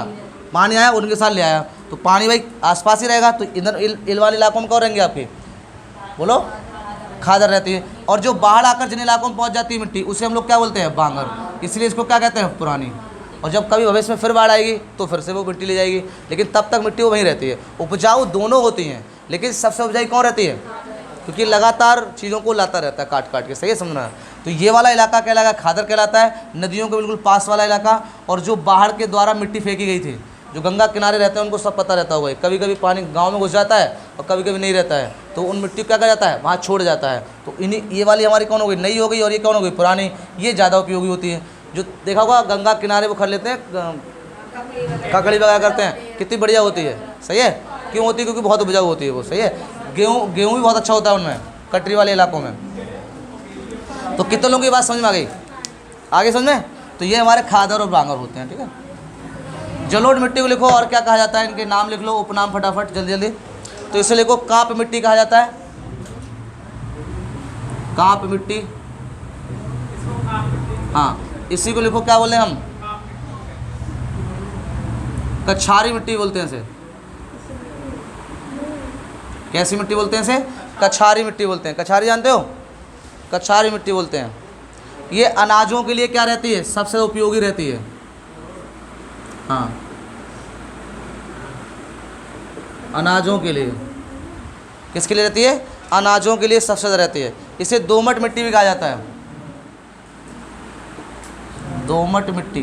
पानी आया उनके साथ ले आया, तो पानी भाई आसपास ही रहेगा। तो इधर इल वाले इलाकों में कौन रहेंगे आपके? बोलो, खादर रहती है। और जो बाढ़ आकर जिन इलाकों में पहुंच जाती है मिट्टी, उसे हम लोग क्या बोलते हैं? बांगर। इसलिए इसको क्या कहते हैं? पुरानी। और जब कभी भविष्य में फिर बाढ़ आएगी तो फिर से वो मिट्टी ले जाएगी, लेकिन तब तक मिट्टी वो वहीं रहती है। उपजाऊ दोनों होती हैं, लेकिन सबसे उपजाऊ कौन रहती है? क्योंकि लगातार चीज़ों को लाता रहता है काट काट के। सही है, समझना। तो ये वाला इलाका कहलाएगा खादर कहलाता है, नदियों के बिल्कुल पास वाला इलाका। और जो बाढ़ के द्वारा मिट्टी फेंकी गई थी, जो गंगा किनारे रहते हैं उनको सब पता रहता होगा, कभी कभी पानी गांव में घुस जाता है और कभी कभी नहीं रहता है, तो उन मिट्टी को क्या करा जाता है, वहाँ छोड़ जाता है। तो इन्हीं ये वाली हमारी कौन हो गई, नई हो गई, और ये कौन हो गई, पुरानी। ये ज़्यादा उपयोगी होती है। जो देखा होगा गंगा किनारे वो कर लेते हैं, ककड़ी वगैरह करते हैं, कितनी बढ़िया होती है। सही है, क्यों होती है, क्योंकि बहुत उपजाऊ होती है वो। सही है, गेहूँ भी बहुत अच्छा होता है उनमें, कटरी वाले इलाकों में। तो कितने लोगों की बात समझ में आ गई, आगे समझ में। तो ये हमारे खादर और बांगर होते हैं। ठीक है, जलोढ़ मिट्टी को लिखो, और क्या कहा जाता है, इनके नाम लिख लो, उपनाम फटाफट जल्दी जल्दी। तो इसे लिखो, कांप मिट्टी कहा जाता है, कांप मिट्टी। हाँ, इसी को लिखो, क्या बोले हम, कछारी मिट्टी बोलते हैं इसे। कैसी मिट्टी बोलते हैं इसे, कछारी मिट्टी बोलते हैं। कछारी जानते हो, कछारी मिट्टी बोलते हैं। ये अनाजों के लिए क्या रहती है, सबसे उपयोगी रहती है। हाँ, अनाजों के लिए, किसके लिए रहती है, अनाजों के लिए सबसे ज़्यादा रहती है। इसे दोमट मिट्टी भी कहा जाता है, दोमट मिट्टी।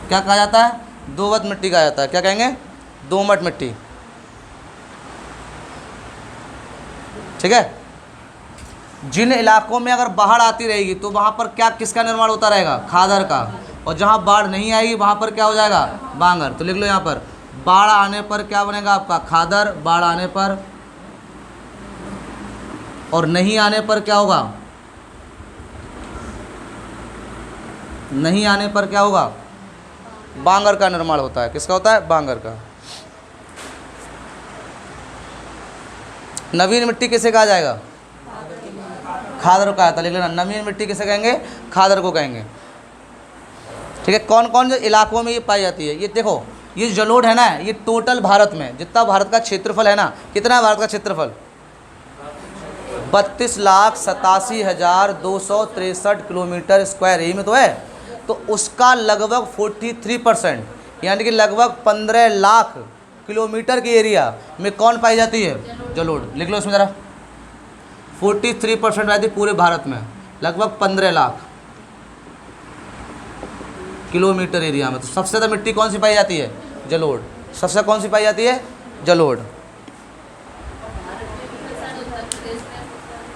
क्या कहा जाता है, दोमट मिट्टी कहा जाता है। क्या कहेंगे, दोमट मिट्टी। ठीक है, जिन इलाकों में अगर बाढ़ आती रहेगी तो वहाँ पर क्या, किसका निर्माण होता रहेगा, खादर का। और जहाँ बाढ़ नहीं आएगी वहाँ पर क्या हो जाएगा, बांगर। तो लिख लो यहाँ पर, बाढ़ आने पर क्या बनेगा आपका, खादर। बाढ़ आने पर, और नहीं आने पर क्या होगा, नहीं आने पर क्या होगा, बांगर का निर्माण होता है। किसका होता है, बांगर का। नवीन मिट्टी किसे कहा जाएगा, खादर को कहा जाता है। लिख लेना, नवीन मिट्टी किसे कहेंगे, खादर को कहेंगे। ठीक है, कौन कौन जो इलाकों में ये पाई जाती है, ये देखो, ये जलोढ़ है ना, ये टोटल भारत में जितना भारत का क्षेत्रफल है ना, कितना है भारत का क्षेत्रफल, 32,87,263 किलोमीटर स्क्वायर, यही में तो है। तो उसका लगभग 43%, यानी कि लगभग 15 लाख किलोमीटर के एरिया में कौन पाई जाती है, जलोढ़। लिख लो इसमें ज़रा, 43% रहती है पूरे भारत में, लगभग 15 लाख किलोमीटर एरिया में। तो सबसे ज़्यादा मिट्टी कौन सी पाई जाती है, जलोढ़। सबसे कौन सी पाई जाती है, जलोढ़।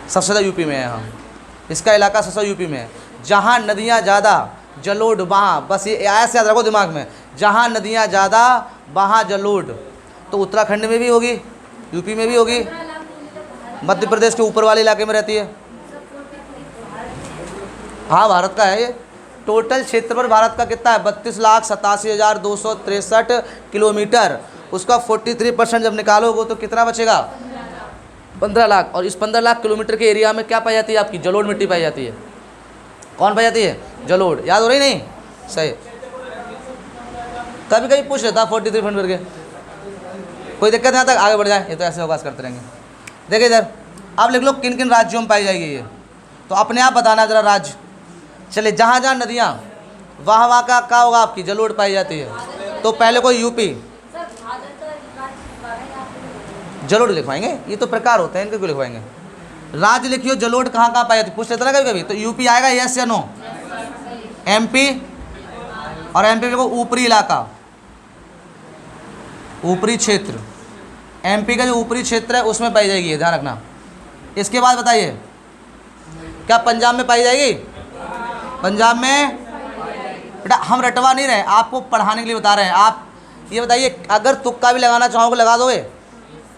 सबसे ज़्यादा यूपी में है। हाँ, इसका इलाका सबसे यूपी में है। जहाँ नदियाँ ज़्यादा, जलोढ़ वहाँ, बस ये ऐसे याद रखो दिमाग में, जहाँ नदियाँ ज़्यादा वहाँ जलोढ़। तो उत्तराखंड में भी होगी, यूपी में भी होगी, मध्य प्रदेश के ऊपर वाले इलाके में रहती है। हाँ, भारत का है ये। टोटल क्षेत्रफल भारत का कितना है, 32,87,263 किलोमीटर। उसका 43% जब निकालोगे तो कितना बचेगा, 15 लाख। और इस 15 लाख किलोमीटर के एरिया में क्या पाई जाती है, आपकी जलोढ़ मिट्टी पाई जाती है। कौन पाई जाती है, जलोढ़। याद हो रही नहीं, सही। कभी कभी पूछ लेता 43% करके, कोई दिक्कत नहीं आता, आगे बढ़ जाए, ये तो ऐसे अवकाश करते रहेंगे। देखिए इधर, आप लिख लो किन किन राज्यों में पाई जाएगी ये, तो अपने आप बताना जरा राज्य। चलिए, जहाँ जहाँ नदियाँ, वहाँ वहाँ का क्या होगा, आपकी जलोढ़ पाई जाती है। तो पहले कोई यूपी, जलोढ़ लिखवाएंगे, ये तो प्रकार होते हैं, इनके क्यों लिखवाएंगे। राज्य लिखियो, जलोढ़ कहाँ कहाँ पाई जाती है, पूछ लेते ना कभी कभी। तो यूपी आएगा, यस या नो। एमपी, और एमपी को ऊपरी इलाका, ऊपरी क्षेत्र, एमपी का जो ऊपरी क्षेत्र है उसमें पाई जाएगी, ध्यान रखना। इसके बाद बताइए, क्या पंजाब में पाई जाएगी, पंजाब में। बेटा हम रटवा नहीं रहे, आपको पढ़ाने के लिए बता रहे हैं। आप ये बताइए, अगर तुक्का भी लगाना चाहोगे लगा दोगे,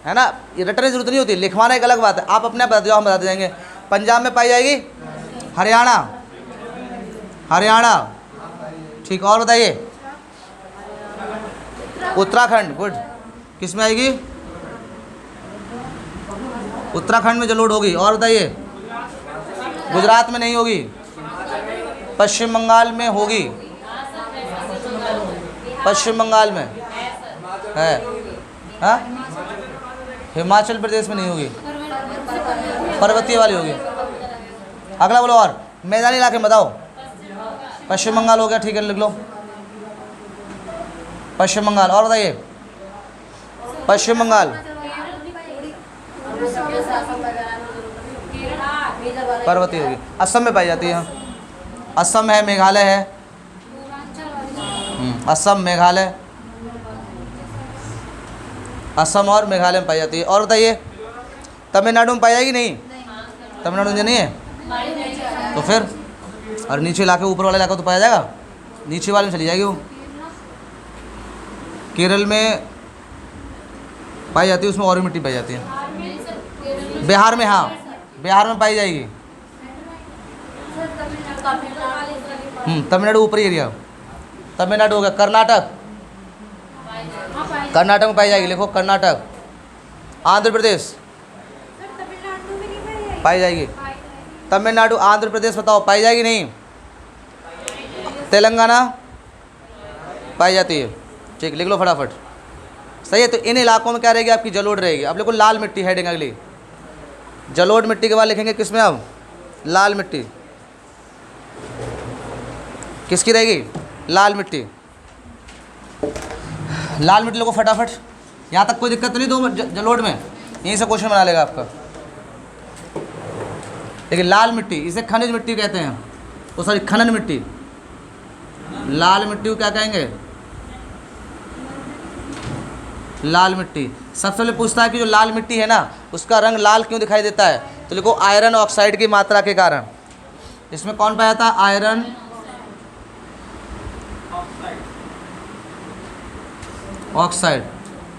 है ना, ये रटने की जरूरत नहीं होती, लिखवाना एक अलग बात है। आप अपने बता दो, हम बता देंगे। पंजाब में पाई जाएगी, हरियाणा, हरियाणा, ठीक। और बताइए, उत्तराखंड, गुड। किस में आएगी, उत्तराखंड में जलोढ़ होगी। और बताइए, गुजरात में नहीं होगी, पश्चिम बंगाल में होगी, पश्चिम बंगाल में है। हाँ, हिमाचल प्रदेश में नहीं होगी, पर्वतीय वाली होगी। अगला बोलो, और मैदानी इलाके में बताओ। पश्चिम बंगाल हो गया, ठीक है, लिख लो पश्चिम बंगाल। और बताइए, पश्चिम बंगाल, पर्वतीय होगी। असम में पाई जाती है, असम है, मेघालय है, असम, मेघालय, असम और मेघालय में पाई जाती है। और बताइए तमिलनाडु में पाई जाएगी नहीं? तमिलनाडु में नहीं है तो फिर, और नीचे इलाके ऊपर वाले इलाका तो पाया जाएगा, नीचे वाले में चली जाएगी वो। केरल में पाई जाती है, उसमें और भी मिट्टी पाई जाती है। बिहार में, हाँ बिहार में पाई जाएगी। तमिलनाडु ऊपरी एरिया, तमिलनाडु हो गया। कर्नाटक, कर्नाटक में पाई जाएगी, लिखो कर्नाटक। आंध्र प्रदेश पाई जाएगी। तमिलनाडु, आंध्र प्रदेश बताओ पाई जाएगी नहीं? तेलंगाना पाई जाती है, ठीक, लिख लो फटाफट। सही है। तो इन इलाकों में क्या रहेगी आपकी? जलोढ़ रहेगी। अब लिखो लाल मिट्टी, हेडिंग अगली। जलोढ़ मिट्टी के बाद लिखेंगे किस में? अब लाल मिट्टी किसकी रहेगी? लाल मिट्टी। लाल मिट्टी लिखो फटाफट। यहाँ तक कोई दिक्कत तो नहीं दो जलोढ़ में? यहीं से क्वेश्चन बना लेगा आपका। देखिए लाल मिट्टी, इसे खनिज मिट्टी कहते हैं, तो सॉरी खनन मिट्टी। लाल मिट्टी को क्या कहेंगे? लाल मिट्टी। सबसे पहले पूछता है कि जो लाल मिट्टी है ना, उसका रंग लाल क्यों दिखाई देता है? तो लिखो आयरन ऑक्साइड की मात्रा के कारण। इसमें कौन पाया जाता है? Iron oxide.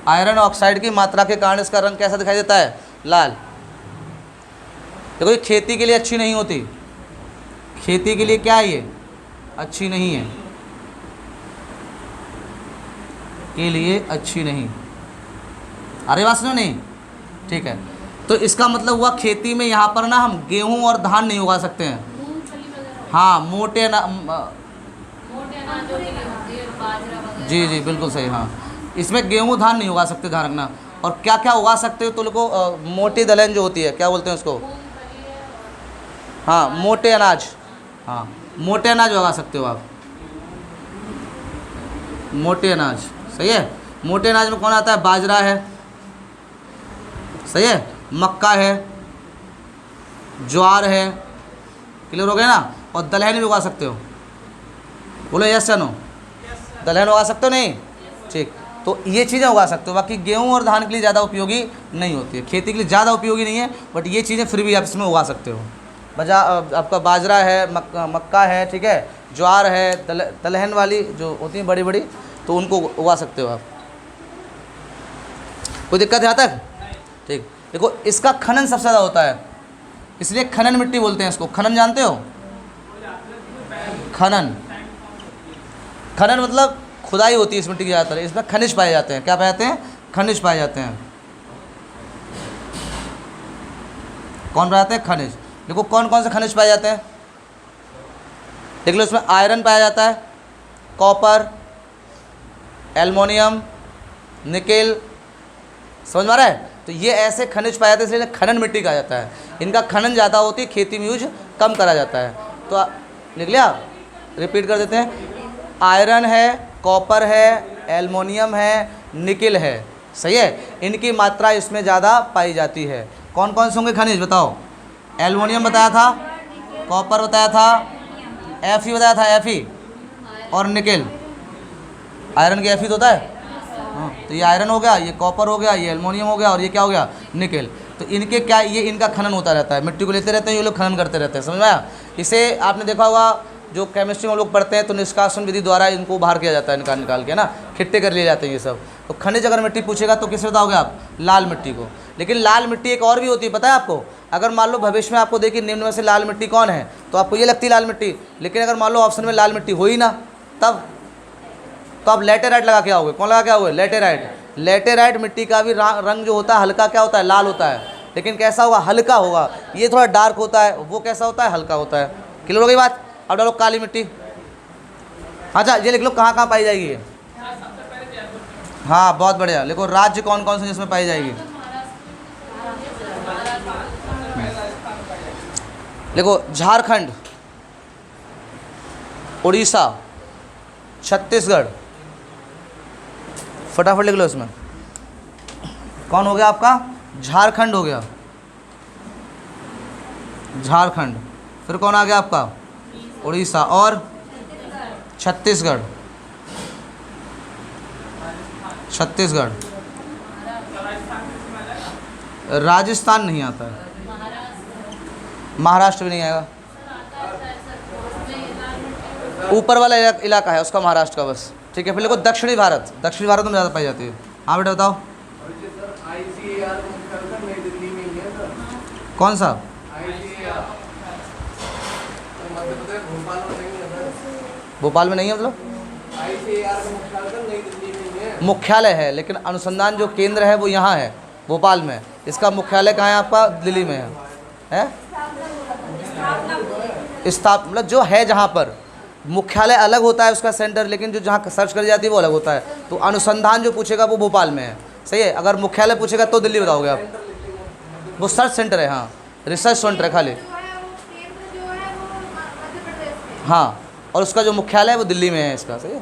आयरन ऑक्साइड की मात्रा के कारण इसका रंग कैसा दिखाई देता है? लाल। देखो ये खेती के लिए अच्छी नहीं होती, खेती के लिए क्या है ये? अच्छी नहीं है, के लिए अच्छी नहीं। अरे बात सुनो नहीं, ठीक है। तो इसका मतलब हुआ खेती में यहाँ पर ना हम गेहूं और धान नहीं उगा सकते हैं। हाँ मोटे जी जी बिल्कुल सही। हाँ इसमें गेहूं धान नहीं उगा सकते, ध्यान रखना। और क्या क्या उगा सकते हो? तो लोगों मोटी दलहन जो होती है, क्या बोलते हैं उसको? हाँ मोटे अनाज। हाँ मोटे अनाज उगा सकते हो आप, मोटे अनाज। सही है। मोटे अनाज में कौन आता है? बाजरा है, सही है, मक्का है, ज्वार है, क्लियर हो गया ना। और दलहन भी उगा सकते हो, बोलो यस या नो? दलहन उगा सकते हो नहीं? ठीक, तो ये चीज़ें उगा सकते हो। बाकी गेहूं और धान के लिए ज़्यादा उपयोगी नहीं होती है, खेती के लिए ज़्यादा उपयोगी नहीं है, बट ये चीज़ें फिर भी आप इसमें उगा सकते हो। आपका बाजरा है, मक्का है, ठीक है, ज्वार है, दलहन वाली जो होती हैं बड़ी बड़ी, तो उनको उगा सकते हो आप। कोई दिक्कत है यहाँ तक? ठीक। देखो इसका खनन सबसे ज़्यादा होता है, इसलिए खनन मिट्टी बोलते हैं इसको। खनन जानते हो? खनन, खनन मतलब खुदाई होती है इस मिट्टी की ज़्यादातर। इसमें खनिज पाए जाते हैं। क्या पाए जाते हैं? खनिज पाए जाते हैं। कौन पाए जाते हैं? खनिज। देखो कौन कौन से खनिज पाए जाते हैं, देख लो। इसमें आयरन पाया जाता है, कॉपर, एल्युमिनियम, निकेल, समझ में आ रहा है? तो ये ऐसे खनिज पाए जाते हैं, इसलिए खनन मिट्टी कहा जाता है। इनका खनन ज़्यादा होती है, खेती में यूज कम करा जाता है। तो लिख लिया, रिपीट कर देते हैं। आयरन है, कॉपर है, एल्युमिनियम है, निकेल है, सही है। इनकी मात्रा इसमें ज़्यादा पाई जाती है। कौन कौन से होंगे खनिज बताओ? एल्युमिनियम बताया था, कॉपर बताया था, Fe बताया था, Fe, और निकेल। आयरन के Fe तो होता है, हाँ, तो ये आयरन हो गया, ये कॉपर हो गया, ये एल्युमिनियम हो गया, और ये क्या हो गया? निकेल। तो इनके क्या, ये इनका खनन होता रहता है, मिट्टी को लेते रहते हैं ये लोग, खनन करते रहते हैं, समझ में आया? इसे आपने देखा होगा, जो केमिस्ट्री में लोग पढ़ते हैं तो निष्कासन विधि द्वारा इनको बाहर किया जाता है, निकाल के ना, खिट्टे कर लिए जाते हैं ये सब। तो खनिज अगर मिट्टी पूछेगा तो किस बताओगे आप? लाल मिट्टी को। लेकिन लाल मिट्टी एक और भी होती है, पता है आपको? अगर मान लो भविष्य में आपको देखिए निम्न में से लाल मिट्टी कौन है, तो आपको ये लगती है लाल मिट्टी। लेकिन अगर मान लो ऑप्शन में लाल मिट्टी हो ही ना, तब तो आप लेटेराइट लगा के आओगे। कौन लगा के आओगे? लेटेराइट। लेटेराइट मिट्टी का भी रंग जो होता है हल्का क्या होता है? लाल होता है। लेकिन कैसा होगा? हल्का होगा। ये थोड़ा डार्क होता है, वो कैसा होता है? हल्का होता है। क्लियर हो गई बात? अब डालो काली मिट्टी। अच्छा ये लिख लो कहाँ कहाँ पाई जाएगी ये? हाँ बहुत बढ़िया। लिखो राज्य कौन कौन से जिसमें पाई जाएगी। लिखो झारखंड, उड़ीसा, छत्तीसगढ़, फटाफट लिख लो। इसमें कौन हो गया आपका? झारखंड हो गया, झारखंड। फिर कौन आ गया आपका? उड़ीसा और छत्तीसगढ़। छत्तीसगढ़, राजस्थान नहीं आता है, महाराष्ट्र भी नहीं आएगा, ऊपर वाला इलाका है उसका महाराष्ट्र का बस। ठीक है, फिर देखो दक्षिणी भारत, दक्षिणी भारत में ज़्यादा पाई जाती है। हाँ बेटा बताओ कौन सा? भोपाल में नहीं है, मतलब मुख्यालय है, लेकिन अनुसंधान जो केंद्र है वो यहाँ है भोपाल में। इसका मुख्यालय कहाँ है आपका? दिल्ली में है? मतलब जो है जहाँ पर मुख्यालय अलग होता है उसका सेंटर, लेकिन जो जहाँ सर्च करी जाती है वो अलग होता है। तो अनुसंधान जो पूछेगा वो भोपाल में है, सही है। अगर मुख्यालय पूछेगा तो दिल्ली बताओगे आप, वो सर्च सेंटर है, हाँ रिसर्च सेंटर है खाली, हाँ। और उसका जो मुख्यालय है वो दिल्ली में है इसका, सही है।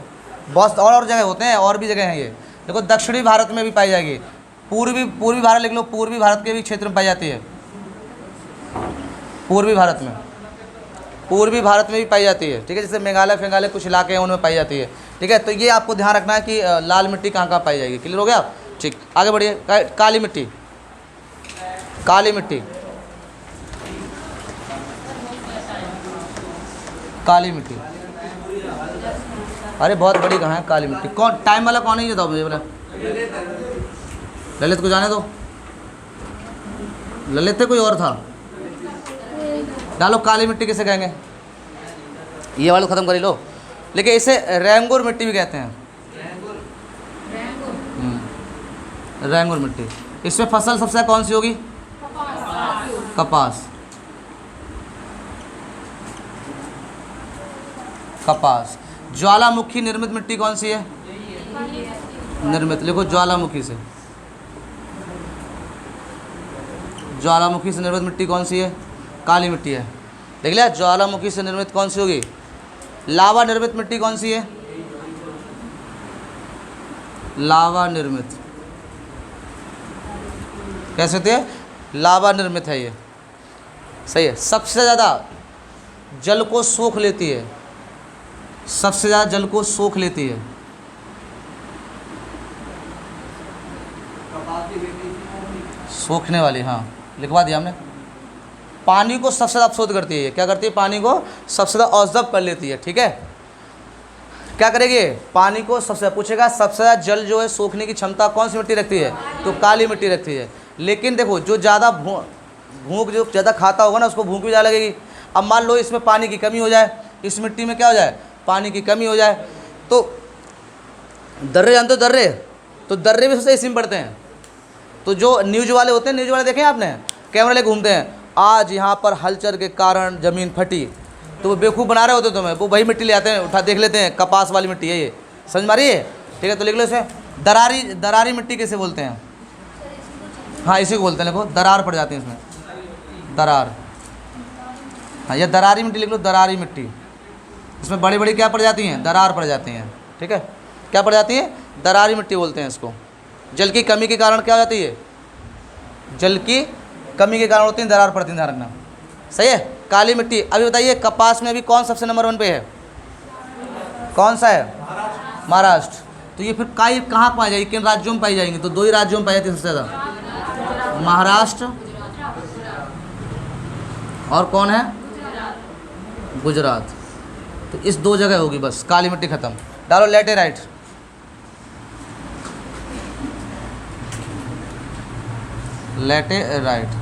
बहुत और जगह होते हैं, और भी जगह हैं ये। देखो दक्षिणी भारत में भी पाई जाएगी, पूर्वी भारत लिख लो, पूर्वी भारत के भी क्षेत्र में पाई जाती है, पूर्वी भारत में भी पाई जाती है। ठीक है, जैसे मेघालय फेघालय कुछ इलाके हैं उनमें पाई जाती है। ठीक है, तो ये आपको ध्यान रखना है कि लाल मिट्टी कहाँ कहाँ पाई जाएगी। क्लियर हो गया आप? ठीक, आगे बढ़िए। काली मिट्टी, काली मिट्टी, काली मिट्टी, अरे बहुत बड़ी कहाँ है काली मिट्टी? कौन टाइम वाला कौन है ये बताओ मुझे बोला। ललित को जाने दो, ललित कोई और था। डालो काली मिट्टी किसे कहेंगे? ये वाला ख़त्म कर ही लो। लेकिन इसे रैंगुर मिट्टी भी कहते हैं, रैंगुर मिट्टी। इसमें फसल सबसे ज़्यादा कौन सी होगी? कपास, कपास। ज्वालामुखी निर्मित मिट्टी कौन सी है? निर्मित लिखो, ज्वालामुखी से, ज्वालामुखी से निर्मित मिट्टी कौन सी है? काली मिट्टी है। देख लिया, ज्वालामुखी से निर्मित कौन सी होगी? लावा निर्मित मिट्टी कौन सी है? लावा निर्मित कैसे होती है? लावा निर्मित है ये, सही है। सबसे ज़्यादा जल को सोख लेती है, सबसे ज़्यादा जल को सोख लेती है। सोखने वाली, हाँ लिखवा दिया हमने। पानी को सबसे ज़्यादा अवशोध करती है ये। क्या करती है? पानी को सबसे ज़्यादा ऑब्जर्व कर लेती है। ठीक है, क्या करेगी? पानी को सबसे ज़्यादा पूछेगा, सबसे ज़्यादा जल जो है सोखने की क्षमता कौन सी मिट्टी रखती है? तो काली मिट्टी रखती है। लेकिन देखो जो ज़्यादा भूख जो ज़्यादा खाता होगा ना उसको भूख भी ज़्यादा लगेगी। अब मान लो इसमें पानी की कमी हो जाए, इस मिट्टी में क्या हो जाए? पानी की कमी हो जाए, तो दर्रे जानते हो? दर्रे, तो दर्रे भी सबसे इसी में पड़ते हैं। तो जो न्यूज़ वाले होते हैं, न्यूज़ वाले देखें आपने, कैमरा ले घूमते हैं, आज यहाँ पर हलचल के कारण ज़मीन फटी, तो वो बेवकूफ़ बना रहे होते तुम्हें, वो वही मिट्टी ले आते हैं, उठा देख लेते हैं, कपास वाली मिट्टी है ये। समझ मारी है? ठीक है, तो लिख लो इसे। दरारी मिट्टी कैसे बोलते हैं? हाँ इसी को बोलते हैं, लिखो दरार पड़ जाती है इसमें, दरार। हाँ ये दरारी मिट्टी लिख लो, दरारी मिट्टी। इसमें बड़ी बड़ी क्या पड़ जाती हैं? दरार पड़ जाती हैं। ठीक है, क्या पड़ जाती है? दरारी मिट्टी बोलते हैं इसको। जल की कमी के कारण क्या हो जाती है? जल की कमी के कारण होती है दरार पड़ती है, ध्यान रखना। सही है। काली मिट्टी। अभी बताइए कपास में अभी कौन सबसे नंबर 1 पे है? कौन सा है? महाराष्ट्र। तो ये फिर कहाँ पाई जाएगी, किन राज्यों में पाई जाएंगी? तो 2 ही राज्यों में पाई जाती है सबसे ज़्यादा, महाराष्ट्र और कौन है? गुजरात। तो इस 2 जगह होगी बस, काली मिट्टी खत्म। डालो लैटेराइट, लैटेराइट।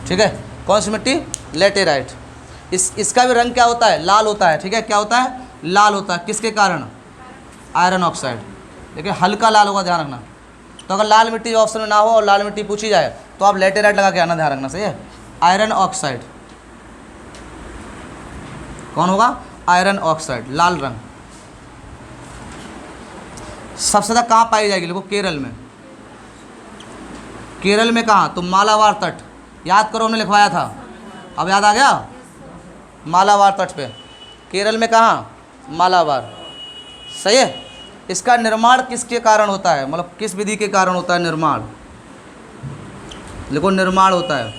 ठीक है, कौन सी मिट्टी? लैटेराइट। इसका भी रंग क्या होता है? लाल होता है। ठीक है, क्या होता है? लाल होता है। किसके कारण? Iron oxide. देखिए हल्का लाल होगा, ध्यान रखना। तो अगर लाल मिट्टी ऑप्शन में ना हो और लाल मिट्टी पूछी जाए तो आप लैटेराइट लगा के आना, ध्यान रखना। सही है। आयरन ऑक्साइड कौन होगा? आयरन ऑक्साइड, लाल रंग। सबसे ज़्यादा कहाँ पाई जाएगी? देखो केरल में। केरल में कहाँ? तो मालाबार तट, याद करो हमने लिखवाया था, अब याद आ गया? मालाबार तट पे। केरल में कहाँ? मालाबार। सही है। इसका निर्माण किसके कारण होता है? मतलब किस विधि के कारण होता है निर्माण? देखो निर्माण होता है,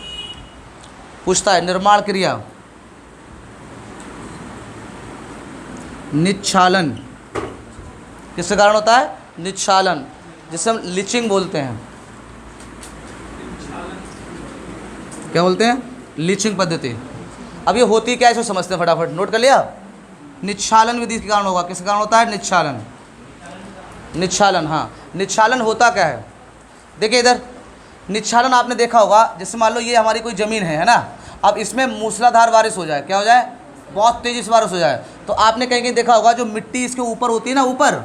पूछता है निर्माण क्रिया, निच्छालन। किसके कारण होता है? निच्छालन। जिसे हम लीचिंग बोलते हैं। क्या बोलते हैं? लीचिंग पद्धति। अब ये होती क्या है इसको समझते हैं फटाफट, नोट कर लिया। निच्छालन विधि के कारण होगा। किसके कारण होता है? निच्छालन। निच्छालन, हाँ, निच्छालन होता क्या है? देखिए इधर निच्छालन आपने देखा होगा, जैसे मान लो ये हमारी कोई ज़मीन है ना, अब इसमें मूसलाधार बारिश हो जाए, क्या हो जाए? बहुत तेज़ी से बारिश हो जाए, तो आपने कहीं कहीं देखा होगा जो मिट्टी इसके ऊपर होती है ना, ऊपर,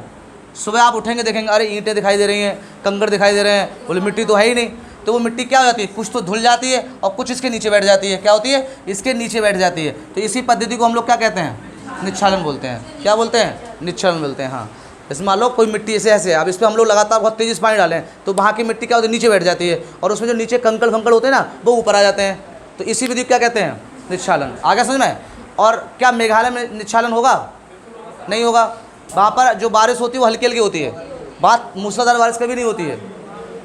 सुबह आप उठेंगे देखेंगे अरे ईंटें दिखाई दे रही हैं, कंकड़ दिखाई दे रहे हैं, बोले मिट्टी तो है ही नहीं। तो वो मिट्टी क्या हो जाती है? कुछ तो धुल जाती है और कुछ इसके नीचे बैठ जाती है। क्या होती है? इसके नीचे बैठ जाती है। तो इसी पद्धति को हम लोग क्या कहते हैं? निच्छालन बोलते हैं। क्या बोलते हैं? निच्छालन बोलते हैं। हाँ, जैसे मान लो कोई मिट्टी ऐसे है, अब इस पर हम लोग लगातार बहुत तेज़ी से पानी डालें तो वहाँ की मिट्टी क्या होती है? नीचे बैठ जाती है, और उसमें जो नीचे कंकड़ फंकड़ होते हैं ना, वो ऊपर आ जाते हैं। तो इसी विधि को क्या कहते हैं? निच्छालन। आगे समझ में? और क्या मेघालय में निच्छालन होगा? नहीं होगा। वहाँ पर जो बारिश होती है वो हल्की हल्की होती है, बात मूसलाधार बारिश कभी नहीं होती है।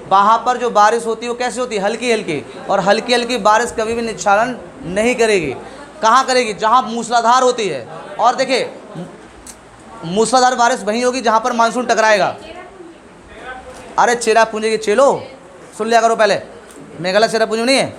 वहाँ पर जो बारिश होती है वो कैसी होती है? हल्की हल्की। और हल्की हल्की बारिश कभी भी निच्छालन नहीं करेगी। कहाँ करेगी? जहाँ मूसलाधार होती है। और देखिए मूसलाधार बारिश वहीं होगी जहाँ पर मानसून टकराएगा। अरे चेरापूंजी के चेलो सुन लिया करो पहले, मेघालय चेरापूंजी नहीं है।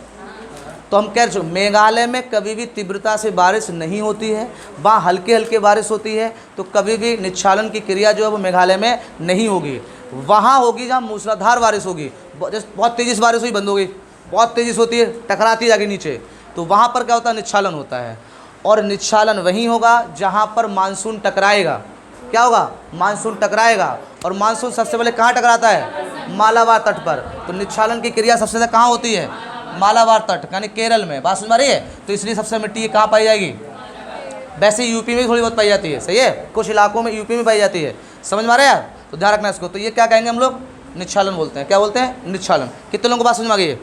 तो हम कह रहे मेघालय में कभी भी तीव्रता से बारिश नहीं होती है, वहाँ हल्के हल्के बारिश होती है। तो कभी भी निच्छालन की क्रिया जो है वो मेघालय में नहीं होगी। वहाँ होगी जहाँ मूसलाधार बारिश होगी, बहुत तेज़ी से बारिश हुई, बंद हो गई, बहुत तेज़ी से होती है, टकराती है जाके नीचे, तो वहाँ पर क्या होता है? निच्छालन होता है। और निच्छालन वहीं होगा जहाँ पर मानसून टकराएगा। क्या होगा? मानसून टकराएगा। और मानसून सबसे पहले कहाँ टकराता है? मालाबार तट पर। तो निच्छालन की क्रिया सबसे ज़्यादा कहाँ होती है? मालाबार तट, यानी केरल में। बात समझ में आ रही है? तो इसलिए सबसे मिट्टी ये कहाँ पाई जाएगी? वैसे यूपी में थोड़ी बहुत पाई जाती है, सही है, कुछ इलाकों में यूपी में पाई जाती है। समझ में आ रहा है यार? तो ध्यान रखना इसको। तो ये क्या कहेंगे हम लोग? निच्छालन बोलते हैं। क्या बोलते हैं? निच्छालन। कितने लोगों को बात समझ में आ गई है?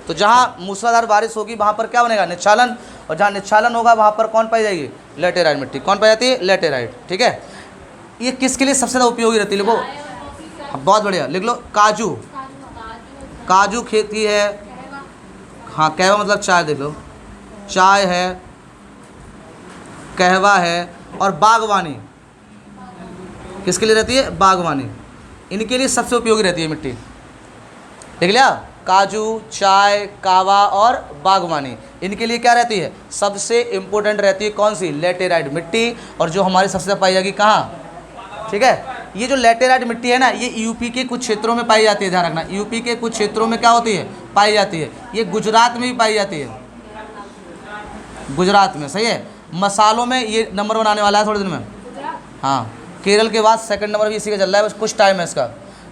तो जहाँ मूसलाधार बारिश होगी वहाँ पर क्या बनेगा? निच्छालन। और जहाँ निच्छालन होगा वहाँ पर कौन पाई जाएगी? लेटेराइट मिट्टी। कौन पाई जाती है? लेटेराइट। ठीक है, ये किसके लिए सबसे ज़्यादा उपयोगी रहती है? लिखो, बहुत बढ़िया, लिख लो। काजू, काजू खेती है, हाँ, कहवा मतलब चाय, देख लो, चाय है, कहवा है। और बागवानी किसके लिए रहती है? बागवानी। इनके लिए सबसे उपयोगी रहती है मिट्टी। देख लिया? काजू, चाय, कहवा और बागवानी, इनके लिए क्या रहती है? सबसे इम्पोर्टेंट रहती है कौन सी? लेटेराइट मिट्टी। और जो हमारी सबसे ज़्यादा पाई जाएगी कहाँ? ठीक है, ये जो लेटेराइट मिट्टी है ना, ये यूपी के कुछ क्षेत्रों में पाई जाती है। ध्यान रखना, यूपी के कुछ क्षेत्रों में क्या होती है? पाई जाती है। ये गुजरात में भी पाई जाती है, गुजरात में, सही है। मसालों में ये नंबर बनाने वाला है थोड़े दिन में। हाँ, केरल के बाद सेकंड नंबर भी इसी का चल रहा है, बस कुछ टाइम है इसका।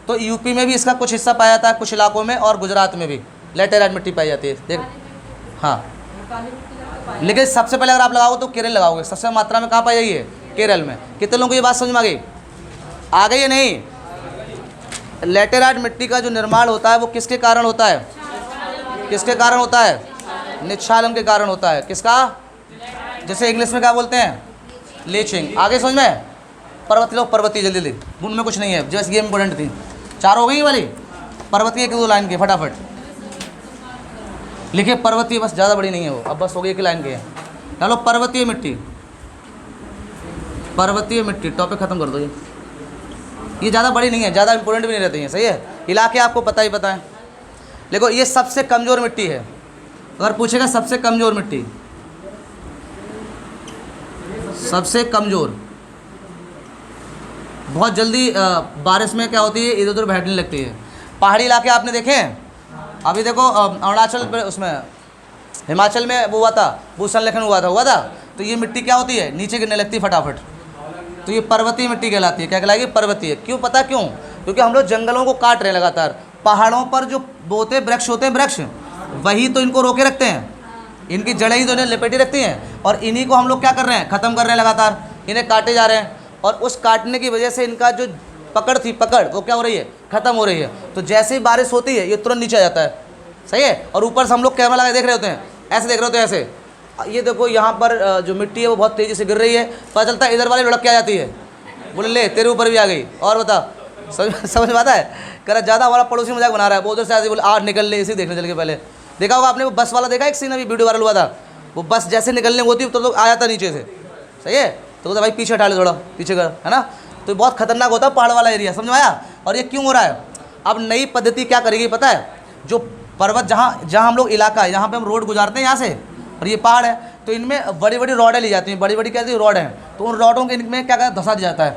तो यूपी में भी इसका कुछ हिस्सा पाया जाता है, कुछ इलाकों में, और गुजरात में भी लेटेराइट मिट्टी पाई जाती है। देख, हाँ, लेकिन सबसे पहले अगर आप लगाओगे तो केरल लगाओगे। सबसे मात्रा में कहाँ पाई जाएगी? केरल में। कितने लोगों को ये बात समझ में आ गई है? नहीं, लेटेराइट मिट्टी का जो निर्माण होता है वो किसके कारण होता है? किसके कारण होता है? निच्छालन के कारण होता है। किसका? जैसे इंग्लिश में क्या बोलते हैं? लीचिंग। आगे समझ में? पर्वतीय, लोग पर्वतीय, जल्दी जल्दी, उनमें कुछ नहीं है, जैसे ये इंपॉर्टेंट थी। चार हो गई वाली पर्वतीय, एक दो लाइन के फटाफट लिखे। पर्वतीय बस, ज़्यादा बड़ी नहीं है वो, अब बस हो गई एक लाइन के। चलो, पर्वतीय मिट्टी, पर्वतीय मिट्टी, टॉपिक खत्म कर दो। ये ज़्यादा बड़ी नहीं है, ज़्यादा इंपॉर्टेंट भी नहीं रहती है, सही है। इलाके आपको पता ही पता है। देखो, ये सबसे कमज़ोर मिट्टी है। अगर पूछेगा सबसे कमज़ोर मिट्टी, सबसे कमज़ोर, बहुत जल्दी बारिश में क्या होती है? इधर उधर बैठने लगती है। पहाड़ी इलाके आपने देखे हैं? अभी देखो अरुणाचल पे, उसमें हिमाचल में वो हुआ था, भूस्खलन हुआ था। तो ये मिट्टी क्या होती है? नीचे गिरने लगती है फटाफट। तो ये पर्वतीय मिट्टी कहलाती है। क्या कहलाएगी? पर्वतीय। क्यों? पता क्यों? क्योंकि हम लोग जंगलों को काट रहे हैं लगातार। पहाड़ों पर जो बोते वृक्ष होते हैं, वृक्ष वही तो इनको रोके रखते हैं, इनकी जड़ें ही तो इन्हें लपेटी रखती हैं। और इन्हीं को हम लोग क्या कर रहे हैं? ख़त्म कर रहे हैं लगातार, इन्हें काटे जा रहे हैं। और उस काटने की वजह से इनका जो पकड़ थी, पकड़ वो क्या हो रही है? ख़त्म हो रही है। तो जैसे ही बारिश होती है ये तुरंत नीचे आ जाता है, सही है। और ऊपर से हम लोग कैमरा लगा देख रहे होते हैं, ऐसे देख रहे होते हैं, ऐसे। ये देखो यहाँ पर जो मिट्टी है वो बहुत तेज़ी से गिर रही है, पता चलता है इधर वाली लुढ़क के आ जाती है, बोले ले तेरे ऊपर भी आ गई। और बता, समझ में आता है? कह रहा ज़्यादा हमारा पड़ोसी मजाक बना रहा है, वो उधर से आती, बोले आ निकल ले, इसी देखने चल के। पहले देखा होगा आपने, वो बस वाला देखा, एक सीन अभी वीडियो वायरल हुआ था, वो बस जैसे निकलने होती तो आ जाता नीचे से, सही है। तो भाई पीछे हटा ले, थोड़ा पीछे कर, है ना। तो बहुत खतरनाक होता है पहाड़ वाला एरिया, समझ में आया। और ये क्यों हो रहा है? अब नई पद्धति क्या करेगी पता है? जो पर्वत जहाँ जहाँ हम लोग इलाका है, यहाँ पे हम रोड गुजारते हैं यहाँ से, और ये पहाड़ है, तो इनमें बड़ी बड़ी रॉडें ली जाती हैं, बड़ी बड़ी कहती है रॉड हैं, तो उन रॉडों के इनमें क्या कहते हैं, धंसा दिया जाता है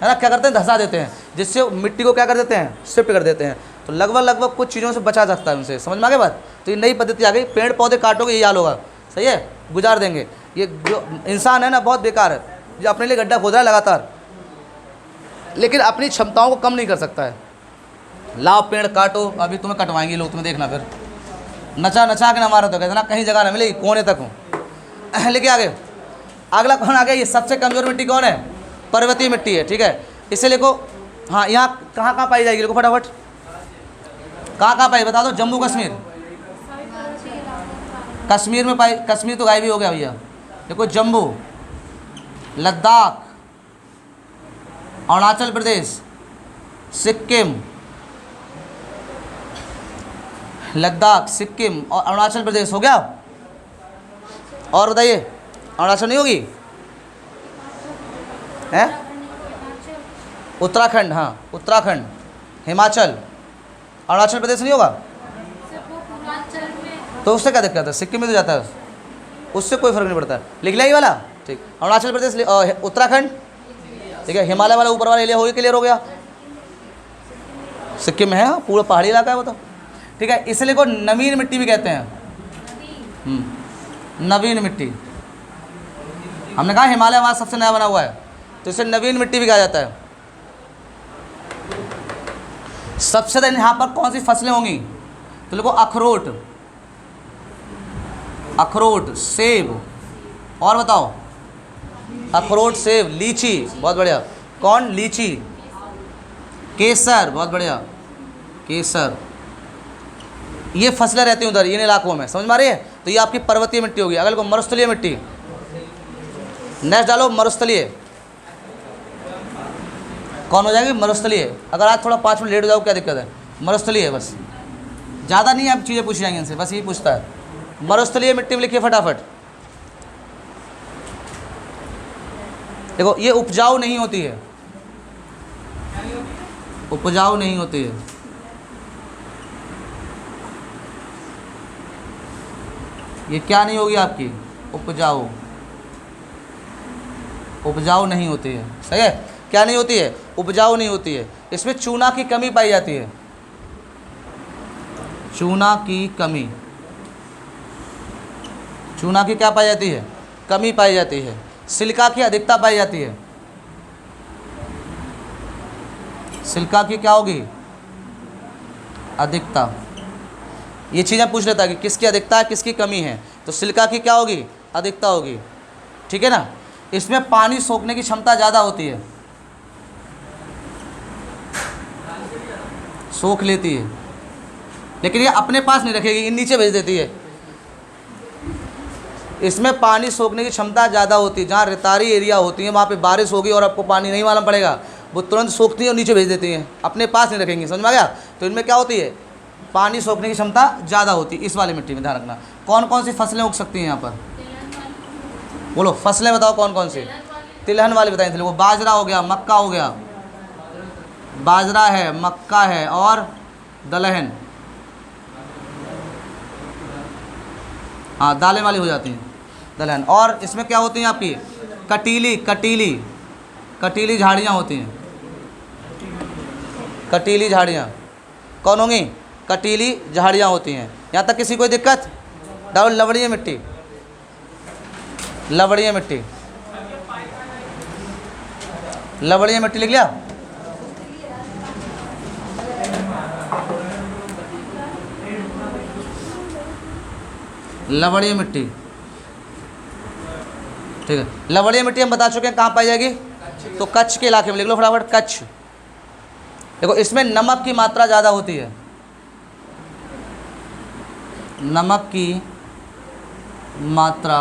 ना, क्या करते हैं, धंसा देते हैं, जिससे मिट्टी को क्या कर देते हैं, शिफ्ट कर देते हैं। तो लगभग कुछ चीज़ों से बचा सकता है उनसे। समझ में आ गई बात? तो ये नई पद्धति आ गई, पेड़ पौधे काटोगे ये हाल होगा। सही है, गुजार देंगे। ये जो इंसान है ना बहुत बेकार है, जो अपने लिए गड्ढा खोद रहा है लगातार, लेकिन अपनी क्षमताओं को कम नहीं कर सकता है। लाओ पेड़ काटो, अभी तुम्हें कटवाएंगे लोग, तुम्हें देखना, फिर नचा नचा के ना मारो तो कहते ना कहीं जगह ना मिलेगी, कोने तक हूँ। लेके आगे अगला कौन आ गया? ये सबसे कमज़ोर मिट्टी कौन है? पर्वतीय मिट्टी है। ठीक है, इसे लिखो। हाँ, यहाँ कहाँ कहाँ पाई जाएगी? लिखो फटाफट, कहाँ कहाँ पाई बता दो। जम्मू कश्मीर, कश्मीर में पाई, कश्मीर तो गायब ही हो गया भैया। देखो जम्मू, लद्दाख, अरुणाचल प्रदेश, सिक्किम, लद्दाख, सिक्किम और अरुणाचल प्रदेश हो गया। और बताइए, अरुणाचल नहीं होगी? है उत्तराखंड, हाँ उत्तराखंड, हिमाचल, अरुणाचल प्रदेश नहीं होगा? तो उससे क्या दिक्कत है? सिक्किम में तो जाता है, उससे कोई फर्क नहीं पड़ता। लिख लिया ये वाला? ठीक, अरुणाचल प्रदेश, उत्तराखंड, ठीक है, हिमालय वाला ऊपर वाला एरिया हो गया, क्लियर हो गया। सिक्किम में है, हाँ पूरा पहाड़ी इलाका है वो तो। ठीक है, इसलिए को नवीन मिट्टी भी कहते हैं। नवीन मिट्टी, हमने कहा हिमालय वहाँ सबसे नया बना हुआ है, तो इसे नवीन मिट्टी भी कहा जाता है। सबसे ज़्यादा यहाँ पर कौन सी फसलें होंगी? तो देखो अखरोट, अखरोट, सेब, और बताओ, अखरोट, सेब, लीची, बहुत बढ़िया। कौन? लीची, केसर, बहुत बढ़िया, केसर, ये फसलें रहती हैं उधर इन इलाकों में। समझ में आ रही है? तो ये आपकी पर्वतीय मिट्टी होगी। अगर को मरुस्थलीय मिट्टी, नेक्स्ट डालो मरुस्थलीय, कौन हो जाएगी? मरुस्थलीय। अगर आज थोड़ा 5 मिनट लेट हो जाओ क्या दिक्कत है? मरुस्थलीय है, बस ज़्यादा नहीं आप चीज़ें पूछ जाएंगे इनसे, बस यही पूछता है। मरुस्थलीय मिट्टी में लिखिए फटाफट। देखो ये उपजाऊ नहीं होती है, उपजाऊ नहीं होती है, ये क्या नहीं होगी आपकी? उपजाऊ, उपजाऊ नहीं होती है। सही है, क्या नहीं होती है? उपजाऊ नहीं होती है। इसमें चूना की कमी पाई जाती है, चूना की कमी, चूना की क्या पाई जाती है? कमी पाई जाती है। सिलिका की अधिकता पाई जाती है। सिलिका की क्या होगी? अधिकता। ये चीज़ें पूछ लेता है कि किसकी अधिकता है, किसकी कमी है, तो सिलिका की क्या होगी? अधिकता होगी। ठीक है ना। इसमें पानी सोखने की क्षमता ज़्यादा होती है, सोख लेती है, लेकिन ये अपने पास नहीं रखेगी, ये नीचे भेज देती है। इसमें पानी सोखने की क्षमता ज़्यादा होती है। जहाँ रेतारी एरिया होती है वहाँ पे बारिश होगी और आपको पानी नहीं मालूम पड़ेगा, वो तुरंत सोखती है और नीचे भेज देती हैं, अपने पास नहीं रखेंगी। समझ में आ गया? तो इनमें क्या होती है? पानी सोखने की क्षमता ज़्यादा होती है इस वाली मिट्टी में। ध्यान रखना। कौन कौन सी फसलें उग सकती हैं यहाँ पर? बोलो फसलें बताओ कौन कौन सी? तिलहन वाली बताई थी। वो बाजरा हो गया, मक्का हो गया, बाजरा है, मक्का है, और दलहन, हाँ दालें वाली हो जाती हैं, दलहन। और इसमें क्या होती हैं आपकी? कटीली, कटीली, कटीली झाड़ियाँ होती हैं, कटीली झाड़ियाँ कौन होंगी? कटीली झाड़ियाँ होती हैं। यहाँ तक किसी कोई दिक्कत? डालो लवणीय मिट्टी, लवणीय मिट्टी, लवणीय मिट्टी लिख लिया? लवणीय मिट्टी, ठीक है। लवणीय मिट्टी हम बता चुके हैं कहाँ पाई जाएगी, तो कच्छ के इलाके में। लिख लो फटाफट, कच्छ। देखो इसमें नमक की मात्रा ज़्यादा होती है, नमक की मात्रा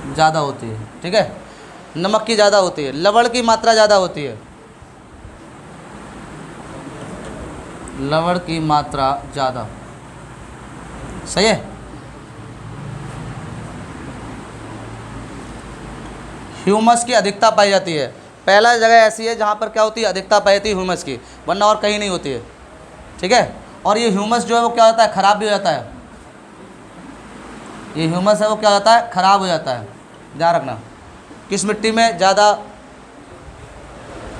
ज़्यादा होती है, ठीक है, नमक की ज़्यादा होती है। लवण की मात्रा ज़्यादा होती है, लवण की मात्रा ज़्यादा। सही है। ह्यूमस की अधिकता पाई जाती है। पहला जगह ऐसी है जहाँ पर क्या होती है, अधिकता पाई जाती है ह्यूमस की, वरना और कहीं नहीं होती है। ठीक है, और ये ह्यूमस जो है वो क्या होता है, ख़राब भी हो जाता है। ये ह्यूमस है वो क्या होता है, ख़राब हो जाता है। ध्यान रखना, किस मिट्टी में ज़्यादा,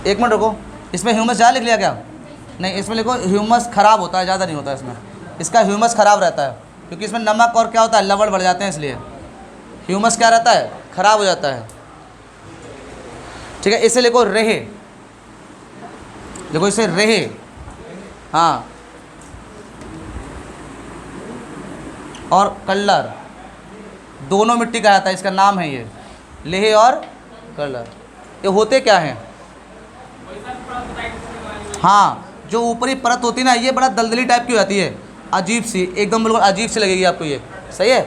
एक मिनट रुको, इसमें ह्यूमस ज़्यादा लिख लिया क्या? नहीं, इसमें लिखो ह्यूमस ख़राब होता है, ज़्यादा नहीं होता है इसमें। इसका ह्यूमस ख़राब रहता है क्योंकि इसमें नमक और क्या होता है, लवण बढ़ जाते हैं, इसलिए ह्यूमस क्या रहता है, ख़राब हो जाता है। ठीक है, इसे लिखो रेहे, देखो इसे रेहे। हाँ, और कल्लर दोनों मिट्टी का आता है, इसका नाम है ये लेहे और कल्लर। ये होते क्या हैं? हाँ, जो ऊपरी परत होती है ना, ये बड़ा दलदली टाइप की हो जाती है, अजीब सी, एकदम बिल्कुल अजीब सी लगेगी आपको ये। सही है,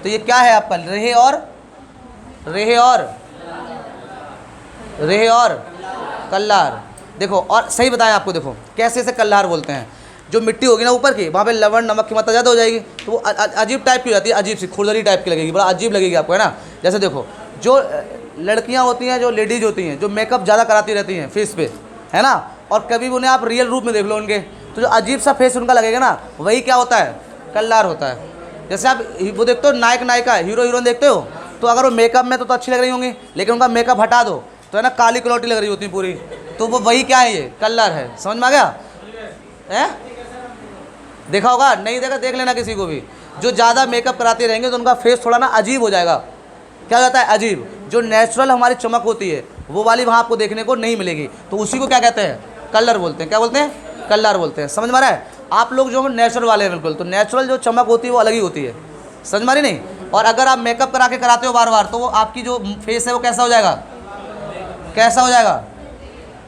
तो ये क्या है आपका, रेहे और कल्लार। देखो, और सही बताया आपको, देखो कैसे से कल्लार बोलते हैं। जो मिट्टी होगी ना ऊपर की, वहाँ पे लवण नमक की मात्रा ज़्यादा हो जाएगी, तो वो अजीब टाइप की हो जाती है, अजीब सी खुरदरी टाइप की लगेगी, बड़ा अजीब लगेगी आपको, है ना। जैसे देखो, जो लड़कियाँ होती हैं, जो लेडीज होती हैं, जो मेकअप ज़्यादा कराती रहती हैं फेस पे, है ना, और कभी भी उन्हें आप रियल रूप में देख लो उनके, तो जो अजीब सा फेस उनका लगेगा ना, वही क्या होता है, कल्लार होता है। जैसे आप वो देखते हो नायक नायिका, हीरो हीरोइन देखते हो, तो अगर वो मेकअप में तो अच्छी लग रही होंगी, लेकिन उनका मेकअप हटा दो तो है ना, काली कलौटी लग रही होती है पूरी, तो वो वही क्या है, ये कल्लर है। समझ में आ गया? है, देखा होगा, नहीं देखा देख लेना किसी को भी। जो ज़्यादा मेकअप कराते रहेंगे तो उनका फेस थोड़ा ना अजीब हो जाएगा। क्या हो जाता है, अजीब। जो नेचुरल हमारी चमक होती है वो वाली वहाँ आपको देखने को नहीं मिलेगी, तो उसी को क्या कहते हैं, कलर बोलते हैं। क्या बोलते हैं, कल्लर बोलते हैं। समझ में आ रहा है? आप लोग जो नेचुरल वाले हैं बिल्कुल, तो नेचुरल जो चमक होती है वो अलग ही होती है। समझ में आ रही नहीं? और अगर आप मेकअप करा के कराते हो बार बार, तो वो आपकी जो फेस है वो कैसा हो जाएगा, कैसा हो जाएगा।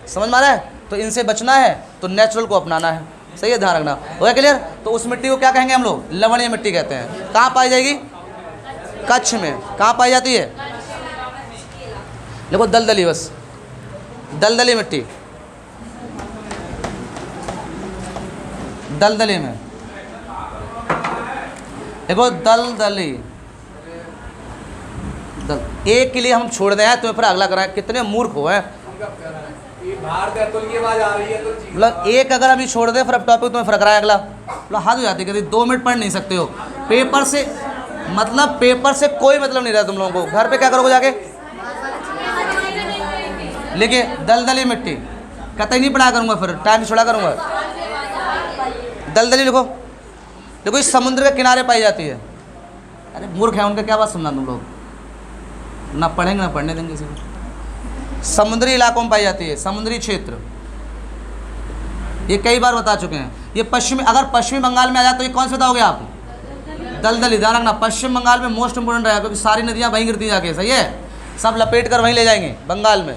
समझ में आ रहा है? तो इनसे बचना है तो नेचुरल को अपनाना है। सही है, ध्यान रखना। हो गया क्लियर? तो उस मिट्टी को क्या कहेंगे हम लोग, लवणीय मिट्टी कहते हैं। कहाँ पाई जाएगी, कच्छ में। कहाँ पाई जाती है, देखो दलदली, बस दलदली मिट्टी, दलदली में देखो, दलदली एक के लिए हम छोड़ दें तो फिर अगला कराएं। कितने मूर्ख हो हैं, मतलब एक अगर अभी छोड़ दे फिर अब टॉपिक तुम्हें फर्क रहा है अगला, मतलब हद हो जाती है। कहती 2 मिनट पढ़ नहीं सकते हो पेपर से, मतलब पेपर से कोई मतलब नहीं रहा तुम लोगों को। घर पे क्या करोगे जाके, लिखिए दलदली मिट्टी, कतई नहीं पढ़ा करूँगा, फिर टाइम छोड़ा करूँगा। दलदली लिखो, देखो इस समुद्र के किनारे पाई जाती है। अरे मूर्ख है, उनका क्या बात सुनना तुम लोग, ना पढ़ेंगे ना पढ़ने देंगे किसी को। समुद्री इलाकों में पाई जाती है, समुद्री क्षेत्र, ये कई बार बता चुके हैं। ये पश्चिमी, अगर पश्चिमी बंगाल में आ जाए तो ये कौन से बताओगे आप, दलदली। ध्यान रखना, पश्चिम बंगाल में मोस्ट इंपोर्टेंट रहेगा क्योंकि सारी नदियाँ वहीं गिरती जाके। सही है, सब लपेट कर वहीं ले जाएंगे बंगाल में।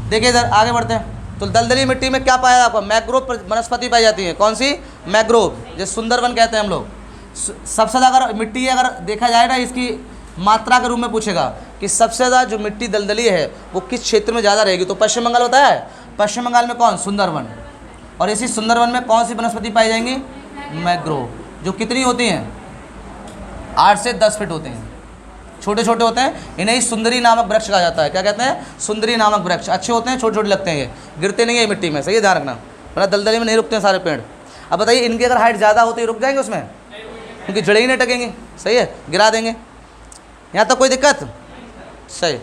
देखिए इधर आगे बढ़ते हैं। तो दलदली मिट्टी में क्या पाया आपको, मैग्रोव वनस्पति पाई जाती है। कौन सी, मैग्रोव, जैसे सुंदरवन कहते हैं हम लोग। सबसे ज़्यादा अगर मिट्टी अगर देखा जाए ना, इसकी मात्रा के रूप में पूछेगा कि सबसे ज़्यादा जो मिट्टी दलदली है वो किस क्षेत्र में ज़्यादा रहेगी, तो पश्चिम बंगाल बताया है। पश्चिम बंगाल में कौन, सुंदरवन। और इसी सुंदरवन में कौन सी वनस्पति पाई जाएंगी, मैग्रोव, जो कितनी होती हैं, 8 से 10 फीट होते हैं, छोटे छोटे होते हैं। इन्हें ही सुंदरी नामक वृक्ष कहा जाता है। क्या कहते हैं, सुंदरी नामक वृक्ष। अच्छे होते हैं, छोटे छोटे लगते हैं, ये गिरते नहीं है मिट्टी में। सही है, ध्यान रखना, वरना दलदली में नहीं रुकते हैं सारे पेड़। अब बताइए, इनकी अगर हाइट ज़्यादा होती है रुक जाएंगे उसमें, क्योंकि जड़ें ही नहीं टकेंगी। सही है, गिरा देंगे। यहाँ तक कोई दिक्कत, सही।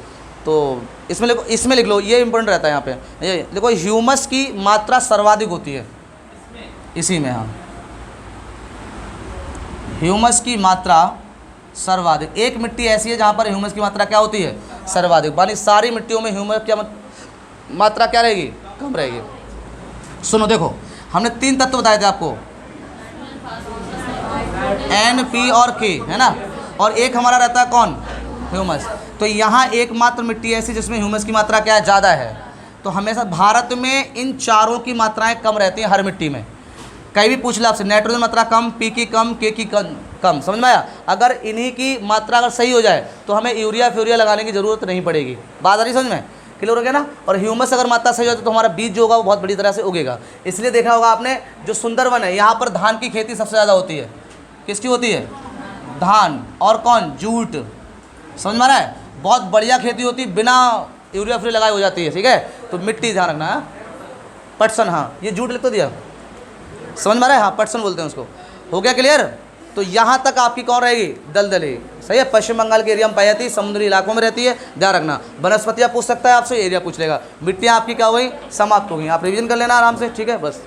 तो इसमें लिख लो, ये इंपॉर्टेंट रहता है यहाँ पे। ये देखो, ह्यूमस की मात्रा सर्वाधिक होती है इसी में। हाँ, ह्यूमस की मात्रा सर्वाधिक। एक मिट्टी ऐसी है जहाँ पर ह्यूमस की मात्रा क्या होती है, सर्वाधिक। बाकी सारी मिट्टियों में ह्यूमस की मात्रा क्या रहेगी, कम रहेगी। सुनो, देखो हमने 3 तत्व बताए थे आपको, N, P और K, है ना। और एक हमारा रहता है कौन, ह्यूमस। तो यहाँ एकमात्र मिट्टी ऐसी जिसमें ह्यूमस की मात्रा क्या है, ज़्यादा है। तो हमेशा भारत में इन चारों की मात्राएं कम रहती हैं हर मिट्टी में। कहीं भी पूछ ले आपसे, नाइट्रोजन मात्रा कम, पी की कम, के की कम। समझ में आया? अगर इन्हीं की मात्रा अगर सही हो जाए तो हमें यूरिया फ्यूरिया लगाने की ज़रूरत नहीं पड़ेगी। बात आ रही समझ में, क्लियर हो गया ना। और ह्यूमस अगर मात्रा सही हो जाए तो हमारा बीज जो होगा वो बहुत बड़ी तरह से उगेगा। इसलिए देखा होगा आपने, जो सुंदरवन है यहाँ पर धान की खेती सबसे ज़्यादा होती है। किसकी होती है, धान। और कौन, जूट। समझ में आ रहा है, बहुत बढ़िया खेती होती है, बिना यूरिया फ्री लगाई हो जाती है, ठीक है। तो मिट्टी ध्यान रखना है। पटसन, हाँ ये झूठ लिख तो दिया, समझ में आ रहा है, हाँ पटसन बोलते हैं उसको। हो गया क्लियर। तो यहाँ तक आपकी कौन रहेगी, दलदली, सही है। पश्चिम बंगाल के एरिया में पाई जाती है, समुद्री इलाकों में रहती है, ध्यान रखना। वनस्पतियाँ पूछ सकता है आपसे, एरिया पूछ लेगा। मिट्टियाँ आपकी क्या हो गई, समाप्त हो गई। आप रिवीजन कर लेना आराम से, ठीक है बस।